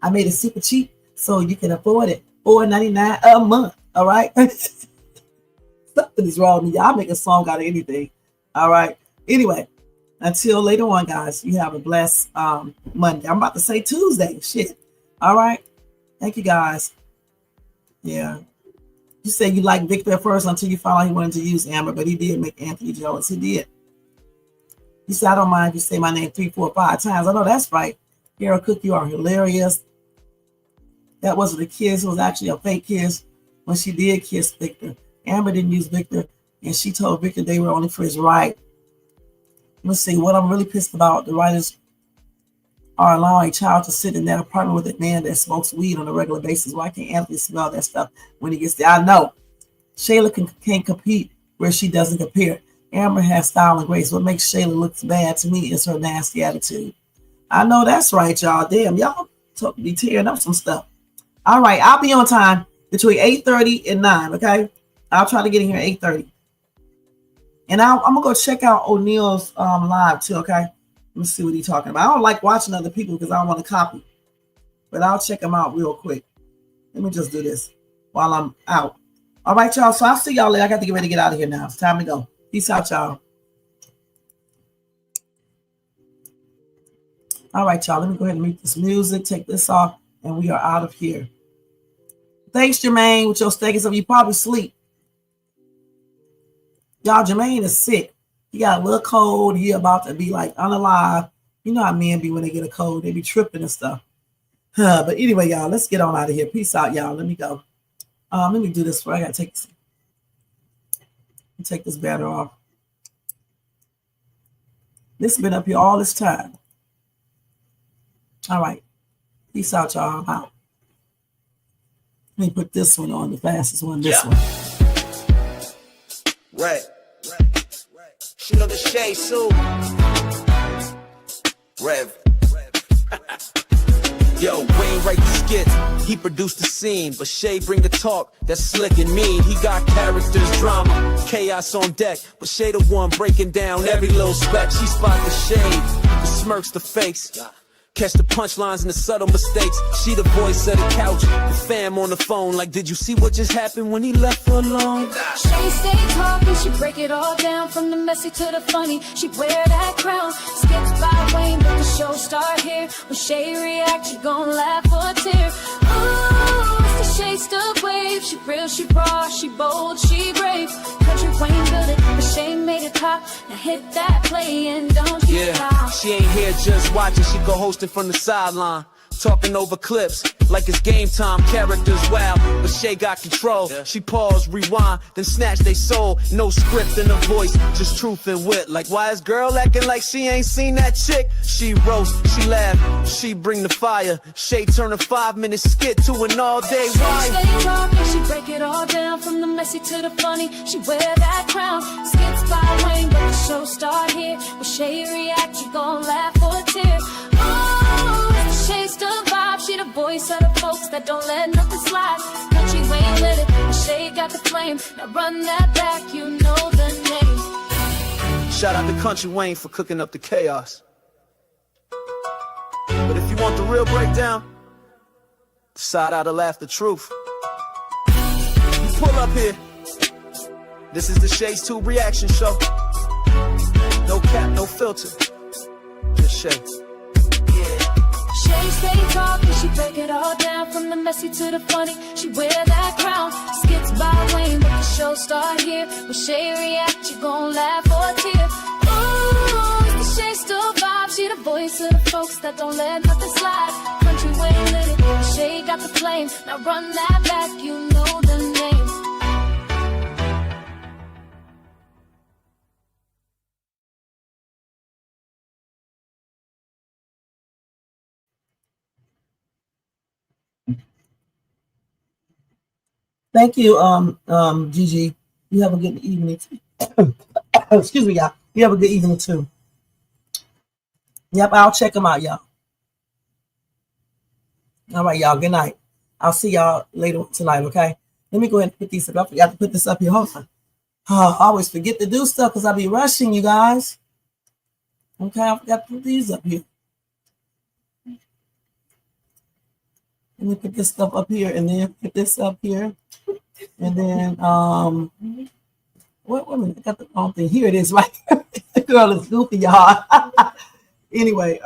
I made it super cheap so you can afford it. $4.99 a month. All right. Something is wrong with me. I'll make a song out of anything. All right. Anyway, until later on, guys, you have a blessed Monday. I'm about to say Tuesday. Shit. All right. Thank you, guys. Yeah. You said you liked Victor at first until you found out he wanted to use Amber, but he did make Anthony jealous. He did. He said, I don't mind if you say my name 3, 4, 5 times. I know that's right. Carol Cook, you are hilarious. That wasn't a kiss. It was actually a fake kiss when she did kiss Victor. Amber didn't use Victor, and she told Victor they were only for his right. Let's see. What I'm really pissed about, the writers are allowing a child to sit in that apartment with a man that smokes weed on a regular basis. Why can't Anthony smell that stuff when he gets there? I know. Shayla can't compete where she doesn't compare. Amber has style and grace. What makes Shayla look bad to me is her nasty attitude. I know that's right, y'all. Damn, y'all be tearing up some stuff. All right, I'll be on time between 8:30 and 9, okay? I'll try to get in here at 8:30. And I'm going to go check out O'Neill's live too, okay? Let me see what he's talking about. I don't like watching other people because I don't want to copy. But I'll check them out real quick. Let me just do this while I'm out. All right, y'all. So I'll see y'all later. I got to get ready to get out of here now. It's time to go. Peace out, y'all. All right, y'all. Let me go ahead and mute this music. Take this off. And we are out of here. Thanks, Jermaine, with your steak and stuff. You probably sleep. Y'all, Jermaine is sick. He got a little cold. He about to be like unalive. You know how men be when they get a cold. They be tripping and stuff. But anyway, y'all, let's get on out of here. Peace out, y'all. Let me go. Let me do this. I got to take this banner off. This has been up here all this time. All right. Peace out, y'all. I'm out. Let me put this one on, the fastest one, this one. Right. She know the shade, Sue. Rev. Yo, Wayne write the skits, he produced the scene, but Shay bring the talk that's slick and mean. He got characters, drama, chaos on deck, but Shay the one breaking down every little speck. She spot the shade, the smirks, the fakes. Catch the punchlines and the subtle mistakes. She the voice of the couch, the fam on the phone. Like, did you see what just happened when he left her alone? She stay talking, she break it all down. From the messy to the funny, she wear that crown. Skits by Wayne, but the show start here. When Shay react, you gon' laugh or tear. Ooh, it's the Shay stuff wave. She real, she raw, she bold, she brave. Kountry Wayne built it, but Shay made it pop. Now hit that play and don't you stop. She ain't here just watching, she go hosting from the sideline. Talking over clips like it's game time, characters wild, but Shay got control. She pause, rewind, then snatch they soul. No script in her voice, just truth and wit. Like, why is girl acting like she ain't seen that chick? She roast, she laugh, she bring the fire. Shay turn a 5-minute skit to an all-day ride. She stay talking, she break it all down. From the messy to the funny, she wear that crown. Skits by Wayne, but the show start here. When Shay react, you gon' laugh or tear. Oh, Shay's the vibe, she the voice of the folks that don't let nothing slide. Kountry Wayne lit it, and Shay got the flame. Now run that back, you know the name. Shout out to Kountry Wayne for cooking up the chaos. But if you want the real breakdown, decide how to laugh the truth. You pull up here. This is the Shay's Tube reaction show. No cap, no filter. Just Shay. Shay stay talking, she break it all down. From the messy to the funny, she wear that crown. Skits by Wayne, but the show start here. When Shay react, you gon' laugh or tear. Ooh, it's the Shay still vibe. She the voice of the folks that don't let nothing slide. Kountry Wayne lit it, and Shay got the flame. Now run that back, you know the name. Thank you, Gigi. You have a good evening too. Excuse me, y'all. You have a good evening too. Yep, I'll check them out, y'all. All right, y'all. Good night. I'll see y'all later tonight, okay? Let me go ahead and put these up. I forgot to put this up here. Hold on. I always forget to do stuff because I be rushing, you guys. Okay, I forgot to put these up here. Let me put this stuff up here and then put this up here. And then what minute? I got the wrong thing. Here it is, right? The girl is goofy, y'all. Anyway,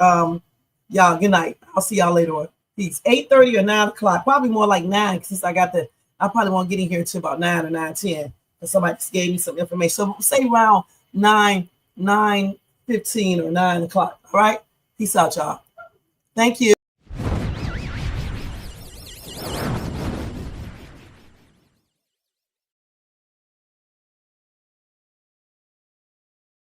y'all, good night. I'll see y'all later on. Peace. 8:30 or 9 o'clock. Probably more like 9 since I probably won't get in here until about 9 or 9:10. And somebody just gave me some information. So say around 9:15 or 9 o'clock. All right. Peace out, y'all. Thank you.